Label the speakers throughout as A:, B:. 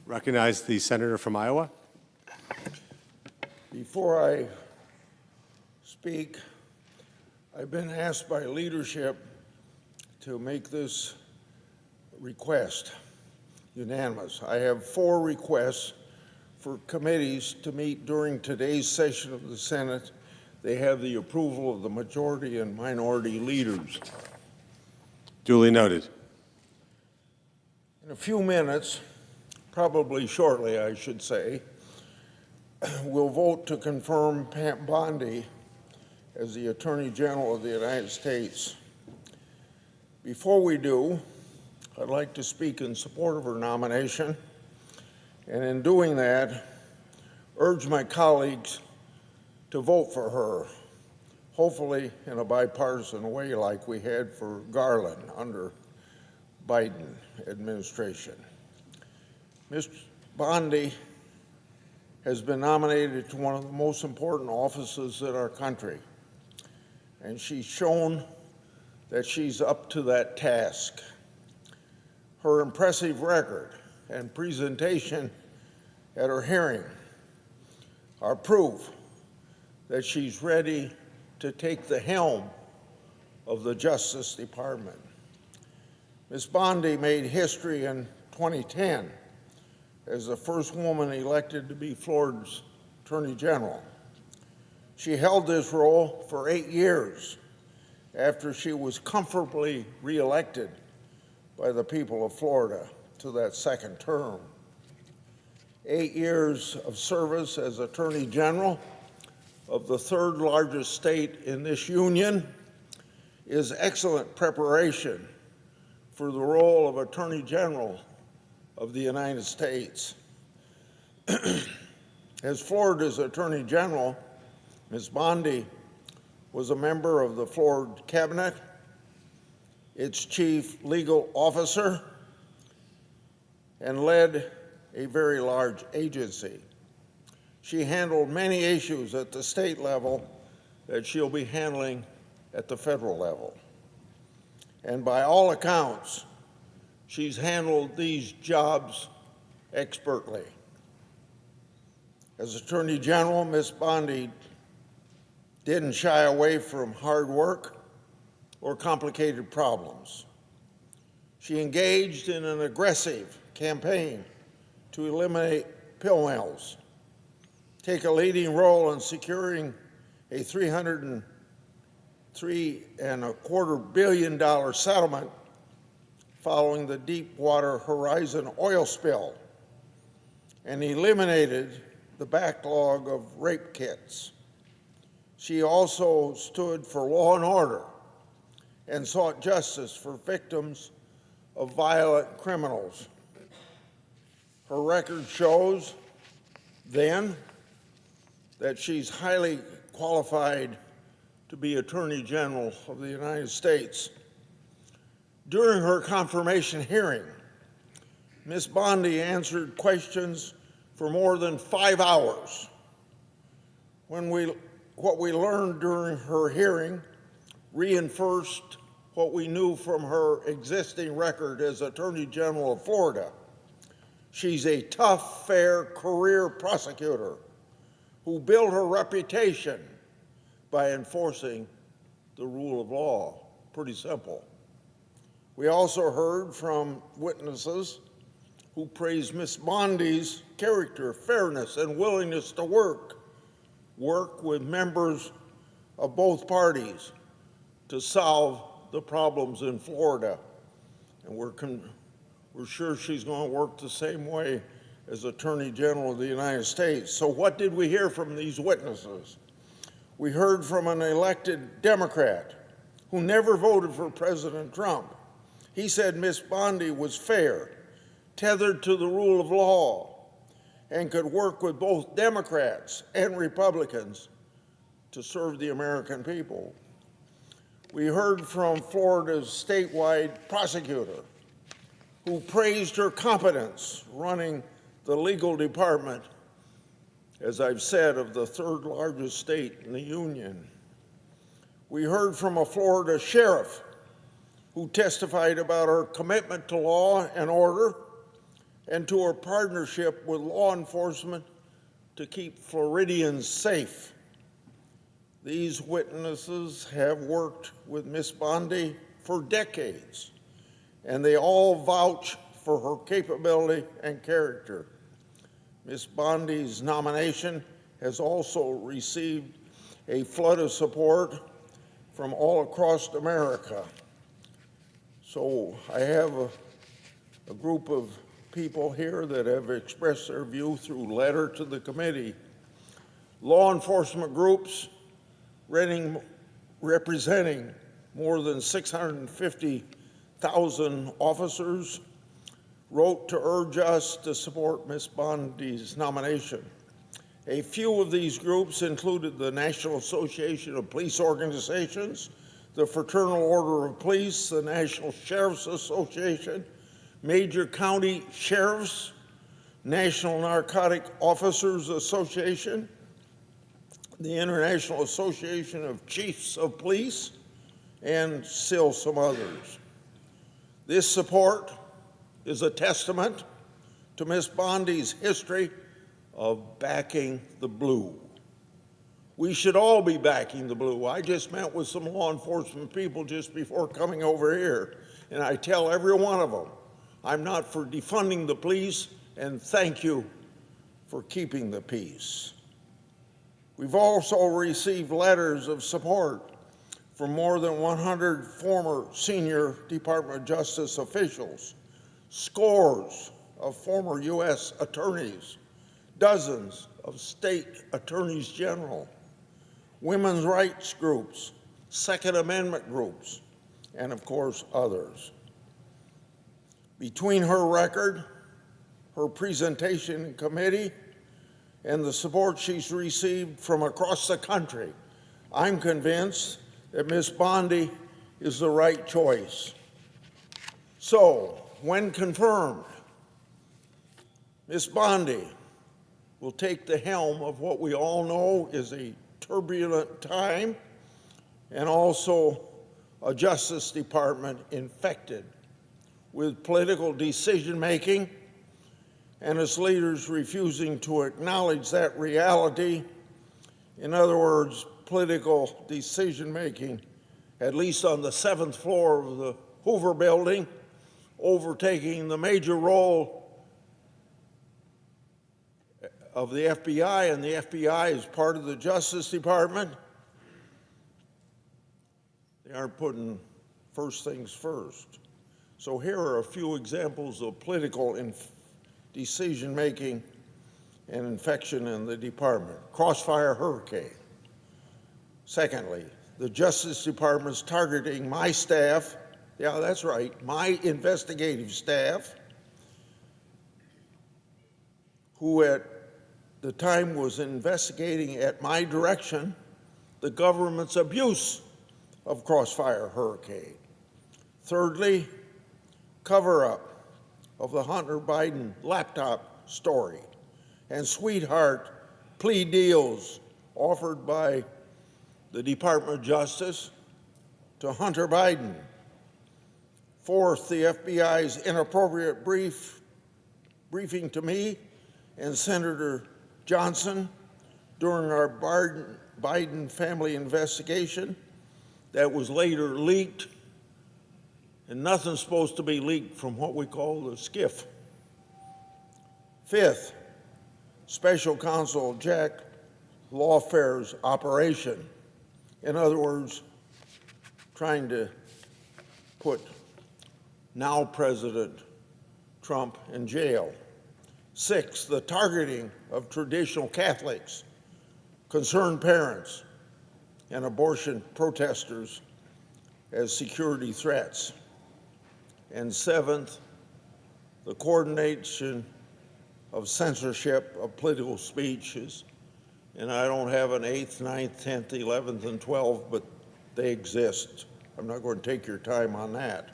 A: Recognize the senator from Iowa.
B: Before I speak, I've been asked by leadership to make this request unanimous. I have 4 requests for committees to meet during today's session of the Senate. They have the approval of the majority and minority leaders.
A: Duly noted.
B: In a few minutes, probably shortly, I should say, we'll vote to confirm Pam Bondi as the Attorney General of the United States. Before we do, I'd like to speak in support of her nomination, and in doing that, urge my colleagues to vote for her, hopefully in a bipartisan way like we had for Garland under Biden administration. Ms. Bondi has been nominated to one of the most important offices in our country, and she's shown that she's up to that task. Her impressive record and presentation at her hearing are proof that she's ready to take the helm of the Justice Department. Ms. Bondi made history in 2010 as the first woman elected to be Florida's Attorney General. She held this role for 8 years after she was comfortably reelected by the people of Florida to that second term. 8 years of service as Attorney General of the 3rd largest state in this union is excellent preparation for the role of Attorney General of the United States. As Florida's Attorney General, Ms. Bondi was a member of the Florida Cabinet, its chief legal officer, and led a very large agency. She handled many issues at the state level that she'll be handling at the federal level. And by all accounts, she's handled these jobs expertly. As Attorney General, Ms. Bondi didn't shy away from hard work or complicated problems. She engaged in an aggressive campaign to eliminate pill mills, take a leading role in securing a $303.25 billion settlement following the Deepwater Horizon oil spill, and eliminated the backlog of rape kits. She also stood for law and order and sought justice for victims of violent criminals. Her record shows then that she's highly qualified to be Attorney General of the United States. During her confirmation hearing, Ms. Bondi answered questions for more than 5 hours. What we learned during her hearing reinforced what we knew from her existing record as Attorney General of Florida. She's a tough, fair career prosecutor who built her reputation by enforcing the rule of law. Pretty simple. We also heard from witnesses who praised Ms. Bondi's character, fairness, and willingness to work with members of both parties to solve the problems in Florida. And we're sure she's going to work the same way as Attorney General of the United States. So what did we hear from these witnesses? We heard from an elected Democrat who never voted for President Trump. He said Ms. Bondi was fair, tethered to the rule of law, and could work with both Democrats and Republicans to serve the American people. We heard from Florida's statewide prosecutor who praised her competence running the legal department, as I've said, of the 3rd largest state in the union. We heard from a Florida sheriff who testified about her commitment to law and order and to her partnership with law enforcement to keep Floridians safe. These witnesses have worked with Ms. Bondi for decades, and they all vouch for her capability and character. Ms. Bondi's nomination has also received a flood of support from all across America. So I have a group of people here that have expressed their view through letter to the committee. Law enforcement groups representing more than 650,000 officers wrote to urge us to support Ms. Bondi's nomination. A few of these groups included the National Association of Police Organizations, the Fraternal Order of Police, the National Sheriff's Association, major county sheriffs, National Narcotic Officers Association, the International Association of Chiefs of Police, and still some others. This support is a testament to Ms. Bondi's history of backing the blue. We should all be backing the blue. I just met with some law enforcement people just before coming over here, and I tell every one of them, I'm not for defunding the police, and thank you for keeping the peace. We've also received letters of support from more than 100 former senior Department of Justice officials, scores of former U.S. attorneys, dozens of state attorneys general, women's rights groups, Second Amendment groups, and of course others. Between her record, her presentation in committee, and the support she's received from across the country, I'm convinced that Ms. Bondi is the right choice. So, when confirmed, Ms. Bondi will take the helm of what we all know is a turbulent time and also a Justice Department infected with political decision-making and its leaders refusing to acknowledge that reality. In other words, political decision-making, at least on the 7th floor of the Hoover Building, overtaking the major role of the FBI, and the FBI is part of the Justice Department. They aren't putting first things first. So here are a few examples of political decision-making and infection in the department. Crossfire hurricane. Secondly, the Justice Department's targeting my staff, yeah, that's right, my investigative staff, who at the time was investigating at my direction the government's abuse of Crossfire hurricane. Thirdly, cover-up of the Hunter Biden laptop story and sweetheart plea deals offered by the Department of Justice to Hunter Biden. Fourth, the FBI's inappropriate briefing to me and Senator Johnson during our Biden family investigation that was later leaked, and nothing's supposed to be leaked from what we call the SCIF. Fifth, Special Counsel Jack Lawfare's operation. In other words, trying to put now President Trump in jail. Sixth, the targeting of traditional Catholics, concerned parents, and abortion protesters as security threats. And seventh, the coordination of censorship of political speeches. And I don't have an 8th, 9th, 10th, 11th, and 12th, but they exist. I'm not going to take your time on that.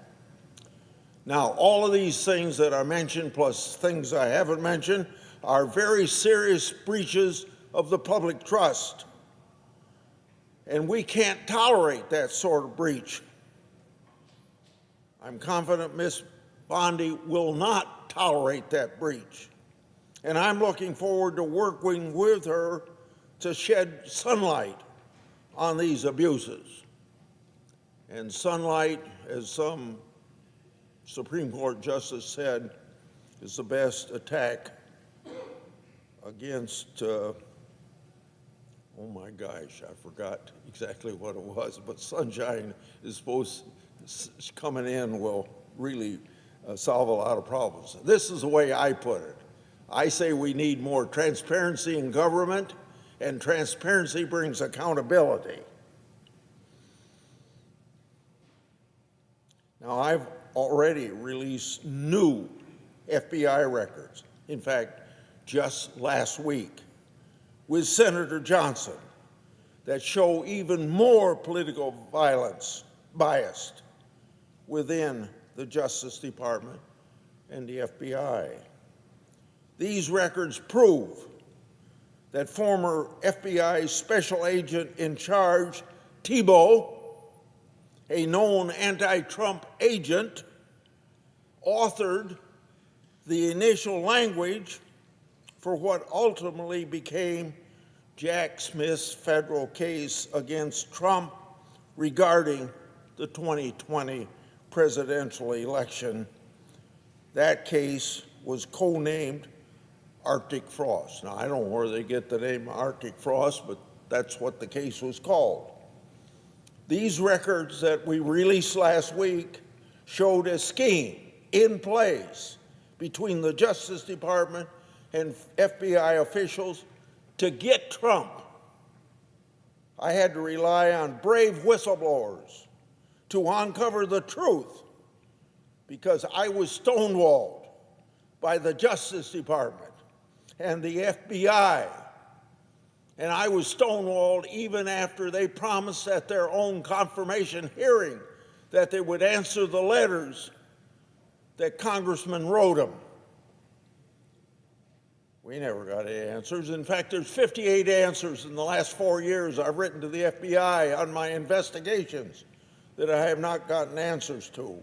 B: Now, all of these things that I mentioned, plus things I haven't mentioned, are very serious breaches of the public trust. And we can't tolerate that sort of breach. I'm confident Ms. Bondi will not tolerate that breach. And I'm looking forward to working with her to shed sunlight on these abuses. And sunlight, as some Supreme Court justice said, is the best attack against, oh my gosh, I forgot exactly what it was, but sunshine is coming in will really solve a lot of problems. This is the way I put it. I say we need more transparency in government, and transparency brings accountability. Now, I've already released new FBI records, in fact, just last week, with Senator Johnson, that show even more political violence biased within the Justice Department and the FBI. These records prove that former FBI special agent in charge, Thibault, a known anti-Trump agent, authored the initial language for what ultimately became Jack Smith's federal case against Trump regarding the 2020 presidential election. That case was codenamed Arctic Frost. Now, I don't know where they get the name Arctic Frost, but that's what the case was called. These records that we released last week showed a scheme in place between the Justice Department and FBI officials to get Trump. I had to rely on brave whistleblowers to uncover the truth because I was stonewalled by the Justice Department and the FBI. And I was stonewalled even after they promised at their own confirmation hearing that they would answer the letters that congressmen wrote them. We never got any answers. In fact, there's 58 answers in the last 4 years I've written to the FBI on my investigations that I have not gotten answers to.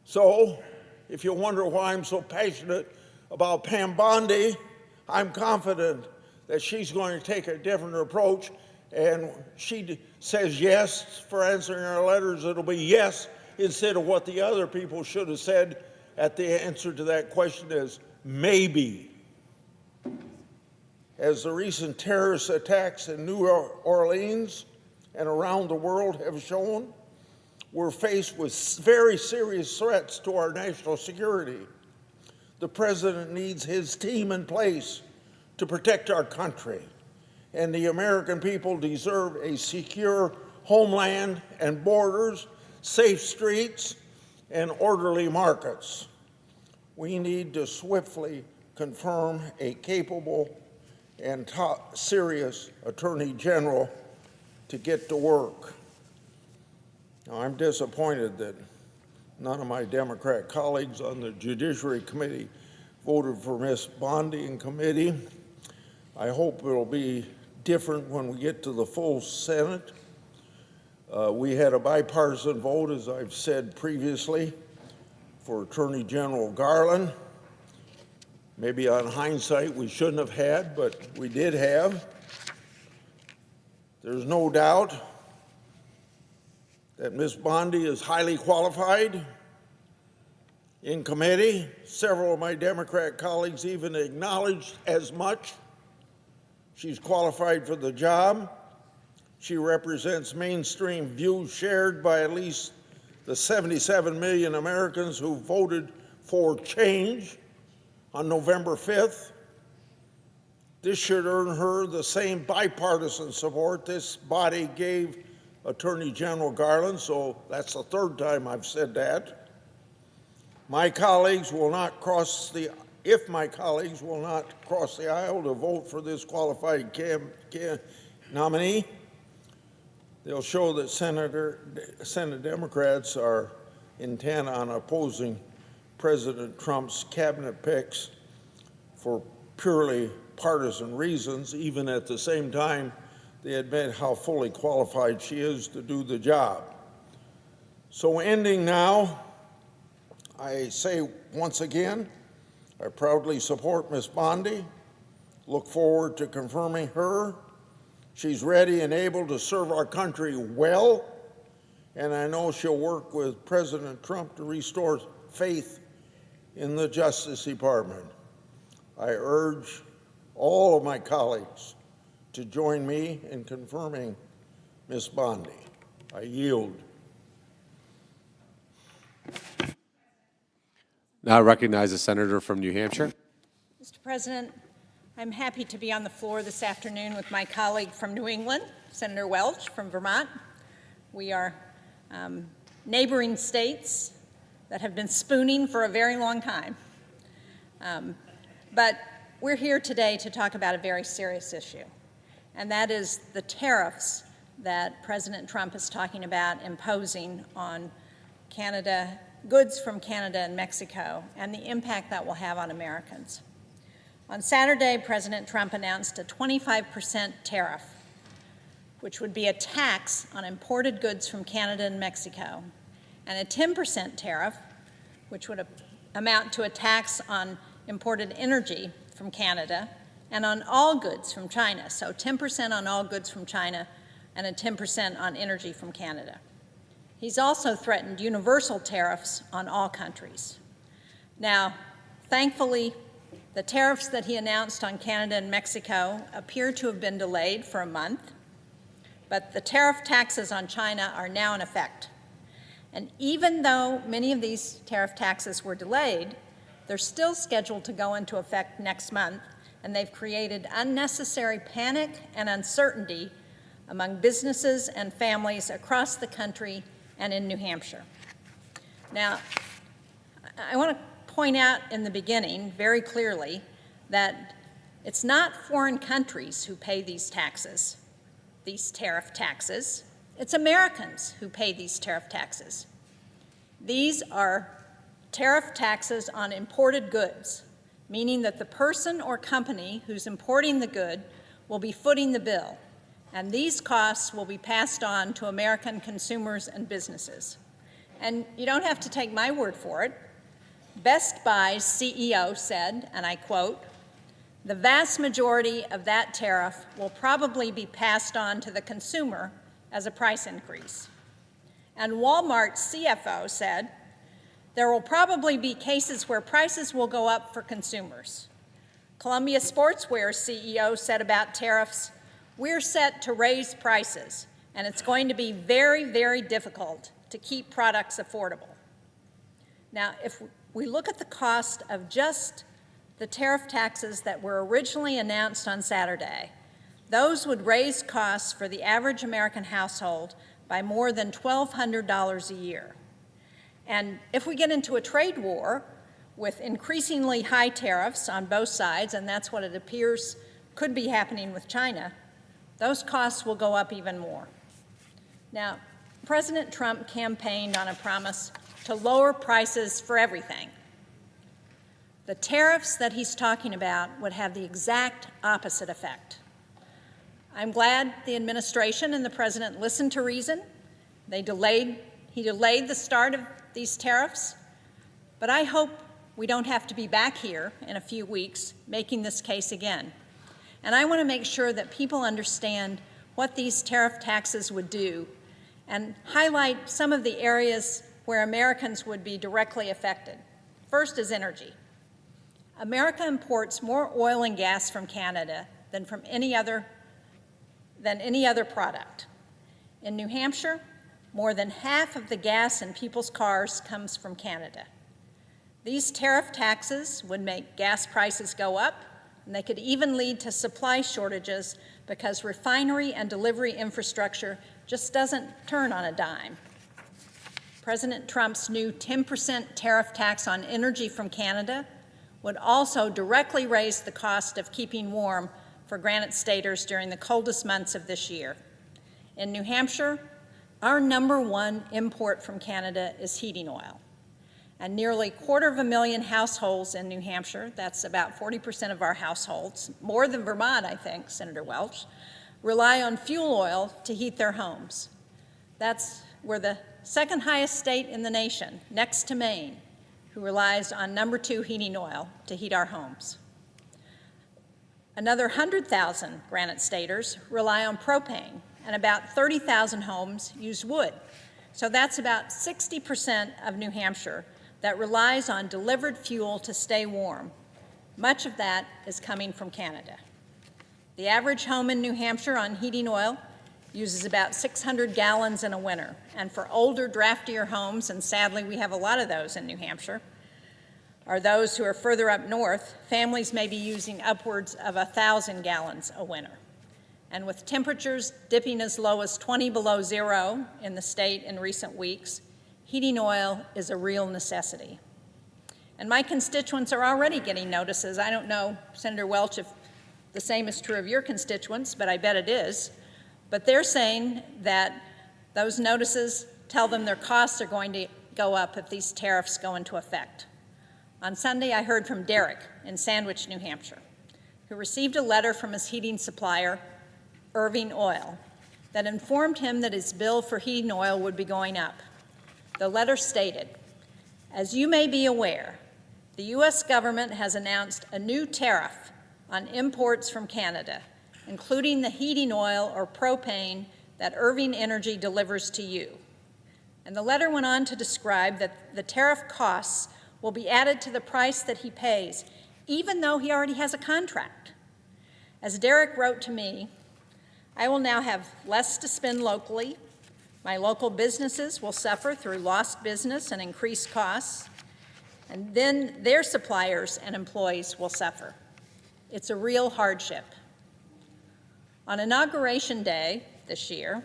B: So, if you wonder why I'm so passionate about Pam Bondi, I'm confident that she's going to take a different approach, and she says yes for answering our letters. It'll be yes instead of what the other people should have said at the answer to that question is maybe. As the recent terrorist attacks in New Orleans and around the world have shown, we're faced with very serious threats to our national security. The president needs his team in place to protect our country, and the American people deserve a secure homeland and borders, safe streets, and orderly markets. We need to swiftly confirm a capable and serious Attorney General to get to work. Now, I'm disappointed that none of my Democrat colleagues on the Judiciary Committee voted for Ms. Bondi in committee. I hope it'll be different when we get to the full Senate. We had a bipartisan vote, as I've said previously, for Attorney General Garland. Maybe on hindsight we shouldn't have had, but we did have. There's no doubt that Ms. Bondi is highly qualified. In committee, several of my Democrat colleagues even acknowledged as much. She's qualified for the job. She represents mainstream views shared by at least the 77 million Americans who voted for change on November 5th. This should earn her the same bipartisan support this body gave Attorney General Garland, so that's the third time I've said that. If my colleagues will not cross the aisle to vote for this qualified nominee, they'll show that Senate Democrats are intent on opposing President Trump's cabinet picks for purely partisan reasons, even at the same time they admit how fully qualified she is to do the job. So ending now, I say once again, I proudly support Ms. Bondi, look forward to confirming her. She's ready and able to serve our country well, and I know she'll work with President Trump to restore faith in the Justice Department. I urge all of my colleagues to join me in confirming Ms. Bondi. I yield.
A: Now I recognize the senator from New Hampshire.
C: Mr. President, I'm happy to be on the floor this afternoon with my colleague from New England, Senator Welch from Vermont. We are neighboring states that have been spooning for a very long time. But we're here today to talk about a very serious issue, and that is the tariffs that President Trump is talking about imposing on Canada, goods from Canada and Mexico, and the impact that will have on Americans. On Saturday, President Trump announced a 25% tariff, which would be a tax on imported goods from Canada and Mexico, and a 10% tariff, which would amount to a tax on imported energy from Canada and on all goods from China. So 10% on all goods from China and a 10% on energy from Canada. He's also threatened universal tariffs on all countries. Now, thankfully, the tariffs that he announced on Canada and Mexico appear to have been delayed for a month, but the tariff taxes on China are now in effect. And even though many of these tariff taxes were delayed, they're still scheduled to go into effect next month, and they've created unnecessary panic and uncertainty among businesses and families across the country and in New Hampshire. Now, I want to point out in the beginning very clearly that it's not foreign countries who pay these taxes, these tariff taxes. It's Americans who pay these tariff taxes. These are tariff taxes on imported goods, meaning that the person or company who's importing the good will be footing the bill, and these costs will be passed on to American consumers and businesses. And you don't have to take my word for it. Best Buy's CEO said, and I quote, "The vast majority of that tariff will probably be passed on to the consumer as a price increase." And Walmart's CFO said, "There will probably be cases where prices will go up for consumers." Columbia Sportswear's CEO said about tariffs, "We're set to raise prices, and it's going to be very, very difficult to keep products affordable." Now, if we look at the cost of just the tariff taxes that were originally announced on Saturday, those would raise costs for the average American household by more than $1,200 a year. And if we get into a trade war with increasingly high tariffs on both sides, and that's what it appears could be happening with China, those costs will go up even more. Now, President Trump campaigned on a promise to lower prices for everything. The tariffs that he's talking about would have the exact opposite effect. I'm glad the administration and the president listened to reason. He delayed the start of these tariffs, but I hope we don't have to be back here in a few weeks making this case again. And I want to make sure that people understand what these tariff taxes would do and highlight some of the areas where Americans would be directly affected. First is energy. America imports more oil and gas from Canada than from any other product. In New Hampshire, more than half of the gas in people's cars comes from Canada. These tariff taxes would make gas prices go up, and they could even lead to supply shortages because refinery and delivery infrastructure just doesn't turn on a dime. President Trump's new 10% tariff tax on energy from Canada would also directly raise the cost of keeping warm for Granite Staters during the coldest months of this year. In New Hampshire, our #1 import from Canada is heating oil. And nearly 250,000 households in New Hampshire, that's about 40% of our households, more than Vermont, I think, Senator Welch, rely on fuel oil to heat their homes. We're the second highest state in the nation, next to Maine, who relies on number 2 heating oil to heat our homes. Another 100,000 Granite Staters rely on propane, and about 30,000 homes use wood. So that's about 60% of New Hampshire that relies on delivered fuel to stay warm. Much of that is coming from Canada. The average home in New Hampshire on heating oil uses about 600 gallons in a winter. And for older, draftier homes, and sadly we have a lot of those in New Hampshire, or those who are further up north, families may be using upwards of 1,000 gallons a winter. And with temperatures dipping as low as 20 below zero in the state in recent weeks, heating oil is a real necessity. And my constituents are already getting notices. I don't know, Senator Welch, if the same is true of your constituents, but I bet it is. But they're saying that those notices tell them their costs are going to go up if these tariffs go into effect. On Sunday, I heard from Derek in Sandwich, New Hampshire, who received a letter from his heating supplier, Irving Oil, that informed him that his bill for heating oil would be going up. The letter stated, "As you may be aware, the U.S. government has announced a new tariff on imports from Canada, including the heating oil or propane that Irving Energy delivers to you." And the letter went on to describe that the tariff costs will be added to the price that he pays, even though he already has a contract. As Derek wrote to me, "I will now have less to spend locally. My local businesses will suffer through lost business and increased costs, and then their suppliers and employees will suffer. It's a real hardship." On Inauguration Day this year,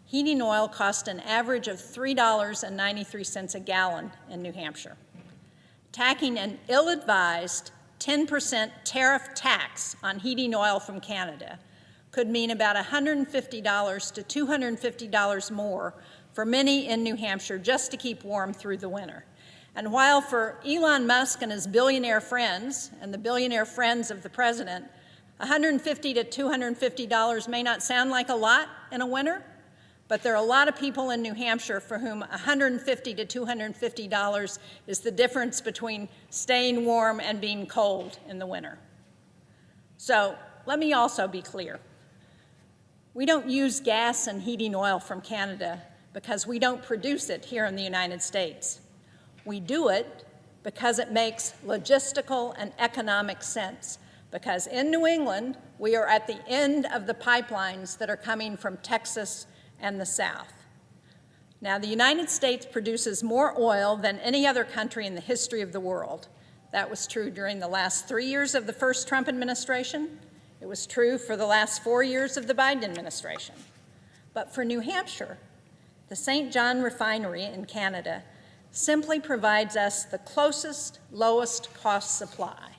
C: heating oil cost an average of $3.93 a gallon in New Hampshire. Tacking an ill-advised 10% tariff tax on heating oil from Canada could mean about $150 to $250 more for many in New Hampshire just to keep warm through the winter. And while for Elon Musk and his billionaire friends and the billionaire friends of the president, $150 to $250 may not sound like a lot in a winter, but there are a lot of people in New Hampshire for whom $150 to $250 is the difference between staying warm and being cold in the winter. So let me also be clear. We don't use gas and heating oil from Canada because we don't produce it here in the United States. We do it because it makes logistical and economic sense, because in New England, we are at the end of the pipelines that are coming from Texas and the South. Now, the United States produces more oil than any other country in the history of the world. That was true during the last 3 years of the first Trump administration. It was true for the last 4 years of the Biden administration. But for New Hampshire, the St. John refinery in Canada simply provides us the closest, lowest cost supply.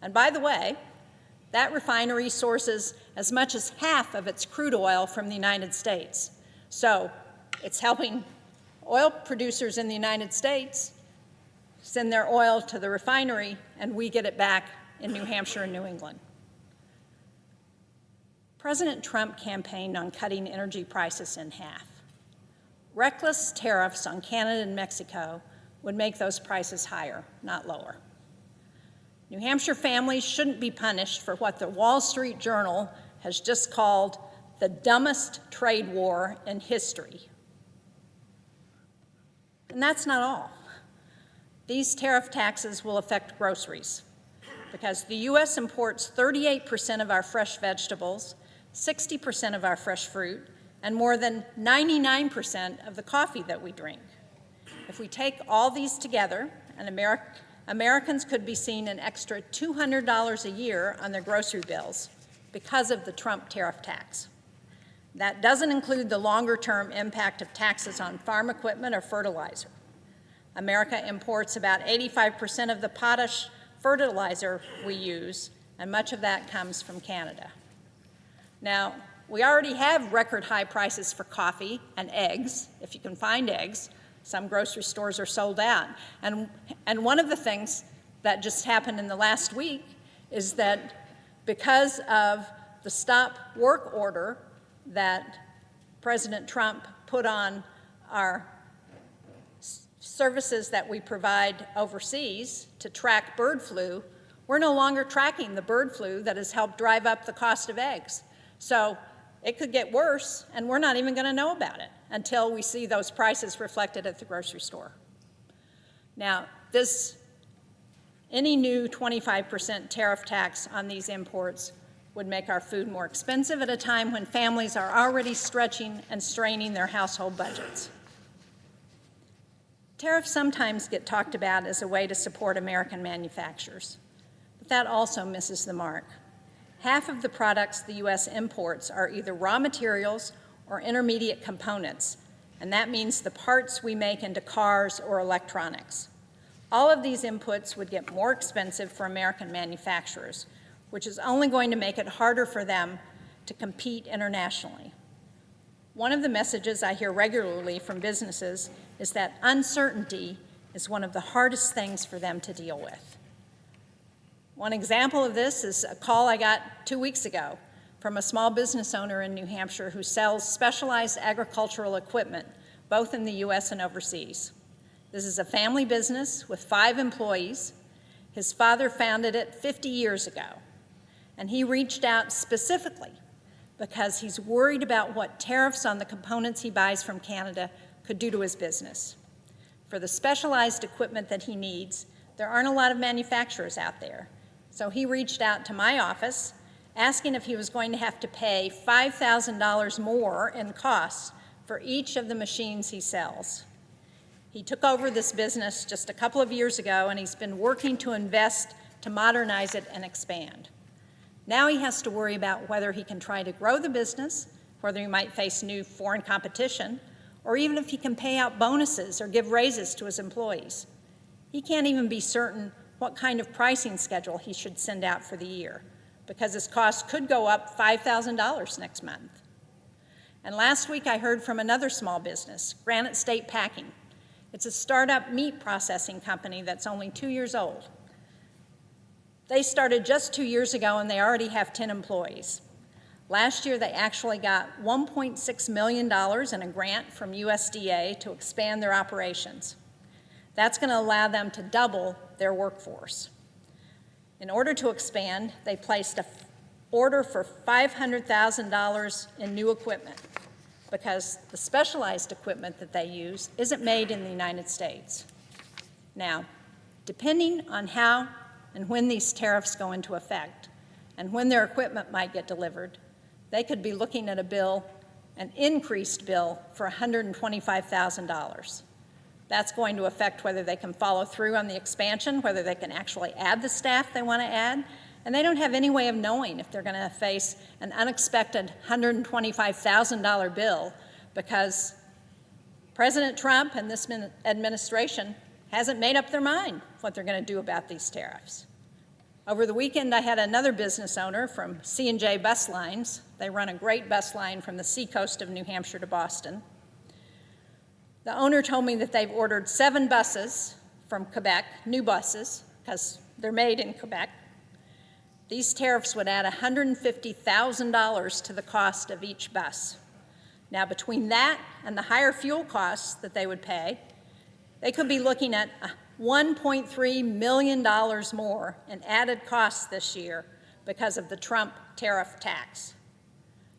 C: And by the way, that refinery sources as much as half of its crude oil from the United States. So it's helping oil producers in the United States send their oil to the refinery, and we get it back in New Hampshire and New England. President Trump campaigned on cutting energy prices in half. Reckless tariffs on Canada and Mexico would make those prices higher, not lower. New Hampshire families shouldn't be punished for what the Wall Street Journal has just called the dumbest trade war in history. And that's not all. These tariff taxes will affect groceries, because the U.S. imports 38% of our fresh vegetables, 60% of our fresh fruit, and more than 99% of the coffee that we drink. If we take all these together, Americans could be seeing an extra $200 a year on their grocery bills because of the Trump tariff tax. That doesn't include the longer-term impact of taxes on farm equipment or fertilizer. America imports about 85% of the potash fertilizer we use, and much of that comes from Canada. Now, we already have record high prices for coffee and eggs, if you can find eggs. Some grocery stores are sold out. And one of the things that just happened in the last week is that because of the stop work order that President Trump put on our services that we provide overseas to track bird flu, we're no longer tracking the bird flu that has helped drive up the cost of eggs. So it could get worse, and we're not even going to know about it until we see those prices reflected at the grocery store. Now, any new 25% tariff tax on these imports would make our food more expensive at a time when families are already stretching and straining their household budgets. Tariffs sometimes get talked about as a way to support American manufacturers, but that also misses the mark. Half of the products the U.S. imports are either raw materials or intermediate components, and that means the parts we make into cars or electronics. All of these inputs would get more expensive for American manufacturers, which is only going to make it harder for them to compete internationally. One of the messages I hear regularly from businesses is that uncertainty is one of the hardest things for them to deal with. One example of this is a call I got 2 weeks ago from a small business owner in New Hampshire who sells specialized agricultural equipment, both in the U.S. and overseas. This is a family business with 5 employees. His father founded it 50 years ago, and he reached out specifically because he's worried about what tariffs on the components he buys from Canada could do to his business. For the specialized equipment that he needs, there aren't a lot of manufacturers out there. So he reached out to my office, asking if he was going to have to pay $5,000 more in costs for each of the machines he sells. He took over this business just a couple of years ago, and he's been working to invest to modernize it and expand. Now he has to worry about whether he can try to grow the business, whether he might face new foreign competition, or even if he can pay out bonuses or give raises to his employees. He can't even be certain what kind of pricing schedule he should send out for the year, because his costs could go up $5,000 next month. And last week I heard from another small business, Granite State Packing. It's a startup meat processing company that's only 2 years old. They started just 2 years ago, and they already have 10 employees. Last year, they actually got $1.6 million in a grant from USDA to expand their operations. That's going to allow them to double their workforce. In order to expand, they placed an order for $500,000 in new equipment, because the specialized equipment that they use isn't made in the United States. Now, depending on how and when these tariffs go into effect, and when their equipment might get delivered, they could be looking at an increased bill for $125,000. That's going to affect whether they can follow through on the expansion, whether they can actually add the staff they want to add, and they don't have any way of knowing if they're going to face an unexpected $125,000 bill, because President Trump and this administration hasn't made up their mind what they're going to do about these tariffs. Over the weekend, I had another business owner from C&J Bus Lines. They run a great bus line from the seacoast of New Hampshire to Boston. The owner told me that they've ordered 7 buses from Quebec, new buses, because they're made in Quebec. These tariffs would add $150,000 to the cost of each bus. Now, between that and the higher fuel costs that they would pay, they could be looking at $1.3 million more in added costs this year because of the Trump tariff tax.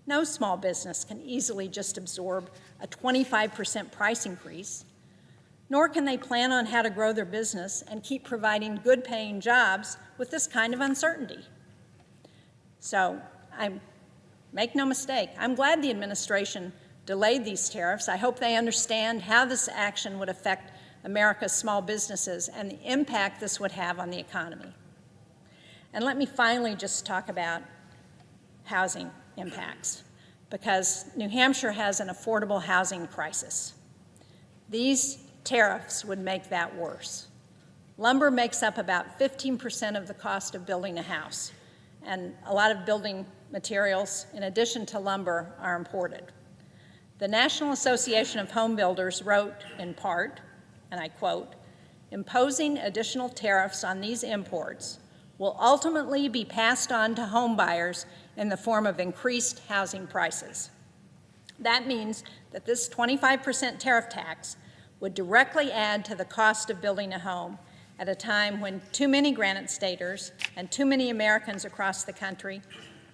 C: No small business can easily just absorb a 25% price increase, nor can they plan on how to grow their business and keep providing good-paying jobs with this kind of uncertainty. So, make no mistake, I'm glad the administration delayed these tariffs. I hope they understand how this action would affect America's small businesses and the impact this would have on the economy. And let me finally just talk about housing impacts, because New Hampshire has an affordable housing crisis. These tariffs would make that worse. Lumber makes up about 15% of the cost of building a house, and a lot of building materials, in addition to lumber, are imported. The National Association of Home Builders wrote, in part, and I quote, "Imposing additional tariffs on these imports will ultimately be passed on to home buyers in the form of increased housing prices." That means that this 25% tariff tax would directly add to the cost of building a home at a time when too many Granite Staters and too many Americans across the country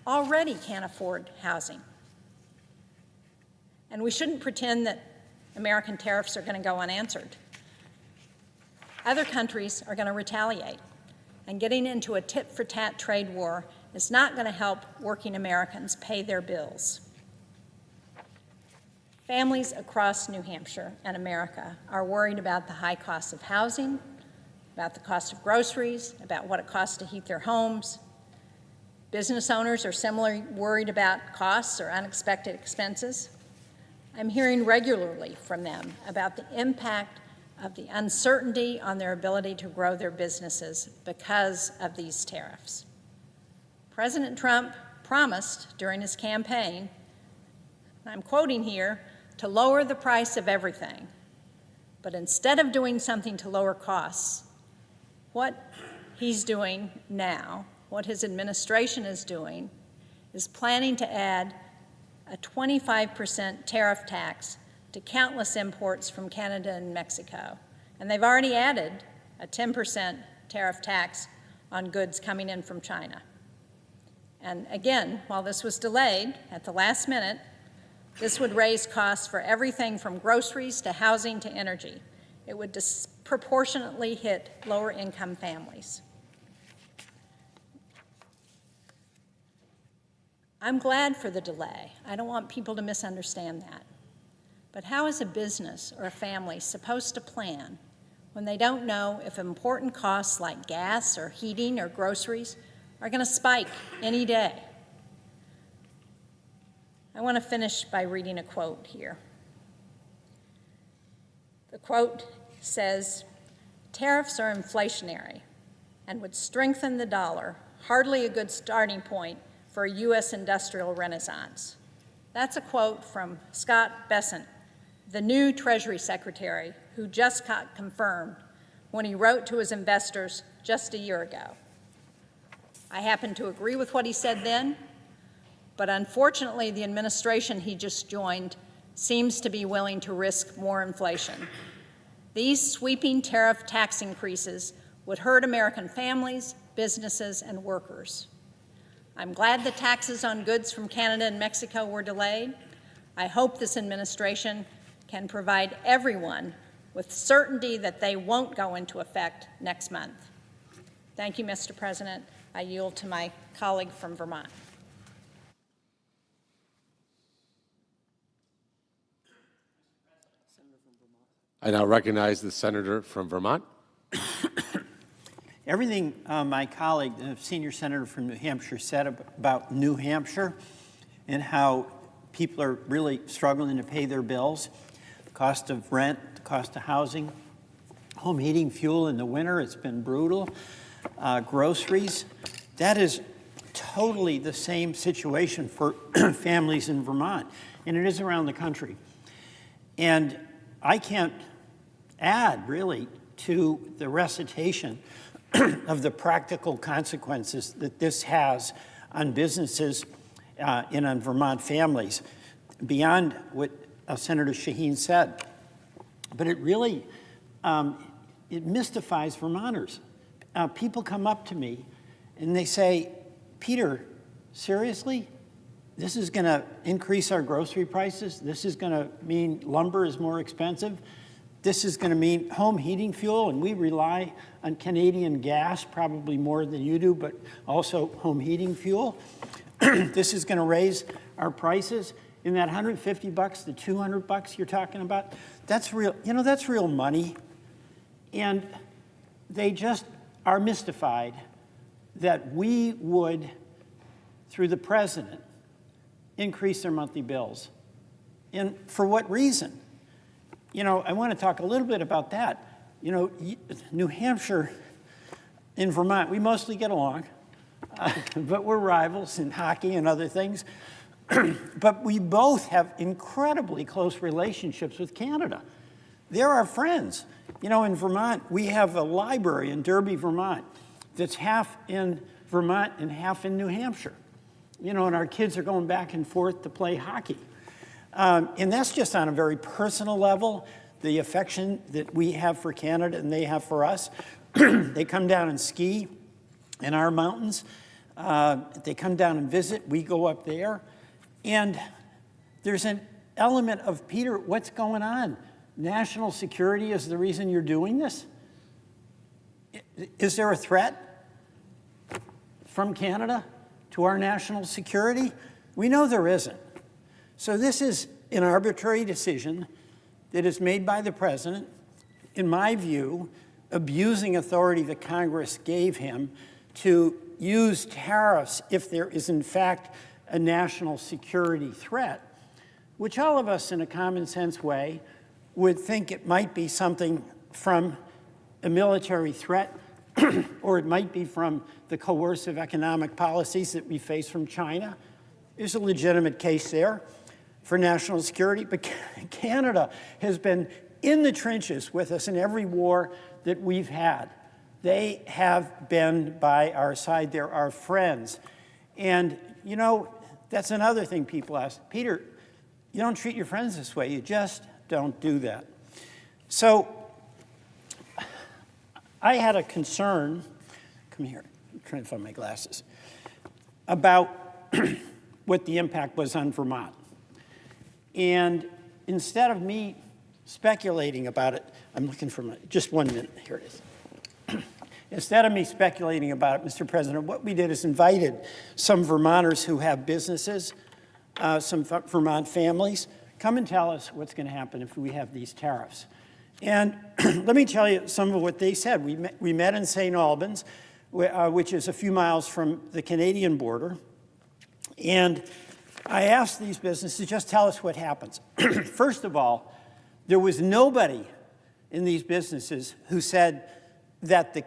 C: already can't afford housing. And we shouldn't pretend that American tariffs are going to go unanswered. Other countries are going to retaliate, and getting into a tit-for-tat trade war is not going to help working Americans pay their bills. Families across New Hampshire and America are worried about the high costs of housing, about the cost of groceries, about what it costs to heat their homes. Business owners are similarly worried about costs or unexpected expenses. I'm hearing regularly from them about the impact of the uncertainty on their ability to grow their businesses because of these tariffs. President Trump promised during his campaign, I'm quoting here, to lower the price of everything. But instead of doing something to lower costs, what he's doing now, what his administration is doing, is planning to add a 25% tariff tax to countless imports from Canada and Mexico. And they've already added a 10% tariff tax on goods coming in from China. And again, while this was delayed at the last minute, this would raise costs for everything from groceries to housing to energy. It would disproportionately hit lower-income families. I'm glad for the delay. I don't want people to misunderstand that. But how is a business or a family supposed to plan when they don't know if important costs like gas or heating or groceries are going to spike any day? I want to finish by reading a quote here. The quote says, "Tariffs are inflationary and would strengthen the dollar, hardly a good starting point for a U.S. industrial renaissance." That's a quote from Scott Bessent, the new Treasury Secretary, who just got confirmed when he wrote to his investors just a year ago. I happen to agree with what he said then, but unfortunately the administration he just joined seems to be willing to risk more inflation. These sweeping tariff tax increases would hurt American families, businesses, and workers. I'm glad the taxes on goods from Canada and Mexico were delayed. I hope this administration can provide everyone with certainty that they won't go into effect next month. Thank you, Mr. President. I yield to my colleague from Vermont.
A: I now recognize the senator from Vermont.
D: Everything my colleague, the senior senator from New Hampshire, said about New Hampshire and how people are really struggling to pay their bills, the cost of rent, the cost of housing, home heating fuel in the winter, it's been brutal, groceries. That is totally the same situation for families in Vermont, and it is around the country. And I can't add, really, to the recitation of the practical consequences that this has on businesses and on Vermont families, beyond what Senator Shaheen said. But it really, it mystifies Vermonters. People come up to me and they say, "Peter, seriously? This is going to increase our grocery prices? This is going to mean lumber is more expensive? This is going to mean home heating fuel, and we rely on Canadian gas probably more than you do, but also home heating fuel. This is going to raise our prices in that $150 to $200 you're talking about. That's real, that's real money." And they just are mystified that we would, through the president, increase their monthly bills. And for what reason? I want to talk a little bit about that. New Hampshire and Vermont, we mostly get along, but we're rivals in hockey and other things. But we both have incredibly close relationships with Canada. They're our friends. In Vermont, we have a library in Derby, Vermont, that's half in Vermont and half in New Hampshire. And our kids are going back and forth to play hockey. And that's just on a very personal level. the affection that we have for Canada and they have for us. They come down and ski in our mountains. They come down and visit. We go up there. And there's an element of, Peter, what's going on? National security is the reason you're doing this? Is there a threat from Canada to our national security? We know there isn't. So this is an arbitrary decision that is made by the president, in my view, abusing authority that Congress gave him to use tariffs if there is in fact a national security threat, which all of us in a common sense way would think it might be something from a military threat or it might be from the coercive economic policies that we face from China. There's a legitimate case there for national security, but Canada has been in the trenches with us in every war that we've had. They have been by our side. They're our friends. And, you know, that's another thing people ask. Peter, you don't treat your friends this way. You just don't do that. So I had a concern, come here, I'm trying to find my glasses, about what the impact was on Vermont. And instead of me speculating about it, I'm looking for just 1 minute, here it is. Instead of me speculating about it, Mr. President, what we did is invited some Vermonters who have businesses, some Vermont families, come and tell us what's going to happen if we have these tariffs. And let me tell you some of what they said. We met in St. Albans, which is a few miles from the Canadian border. And I asked these businesses, just tell us what happens. First of all, there was nobody in these businesses who said that the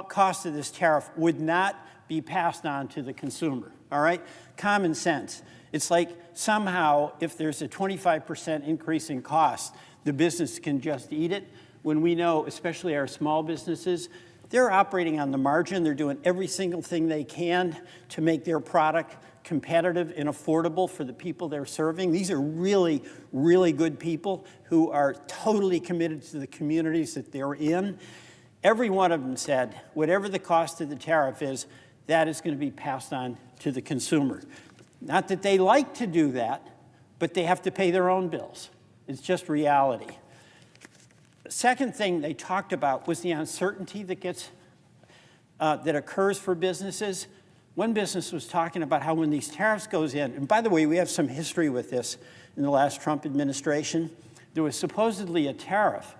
D: cost of this tariff would not be passed on to the consumer, all right? Common sense. It's like somehow if there's a 25% increase in cost, the business can just eat it, when we know, especially our small businesses, they're operating on the margin. They're doing every single thing they can to make their product competitive and affordable for the people they're serving. These are really, really good people who are totally committed to the communities that they're in. Every one of them said, whatever the cost of the tariff is, that is going to be passed on to the consumer. Not that they like to do that, but they have to pay their own bills. It's just reality. The second thing they talked about was the uncertainty that occurs for businesses. One business was talking about how when these tariffs goes in, and by the way, we have some history with this in the last Trump administration, there was supposedly a tariff,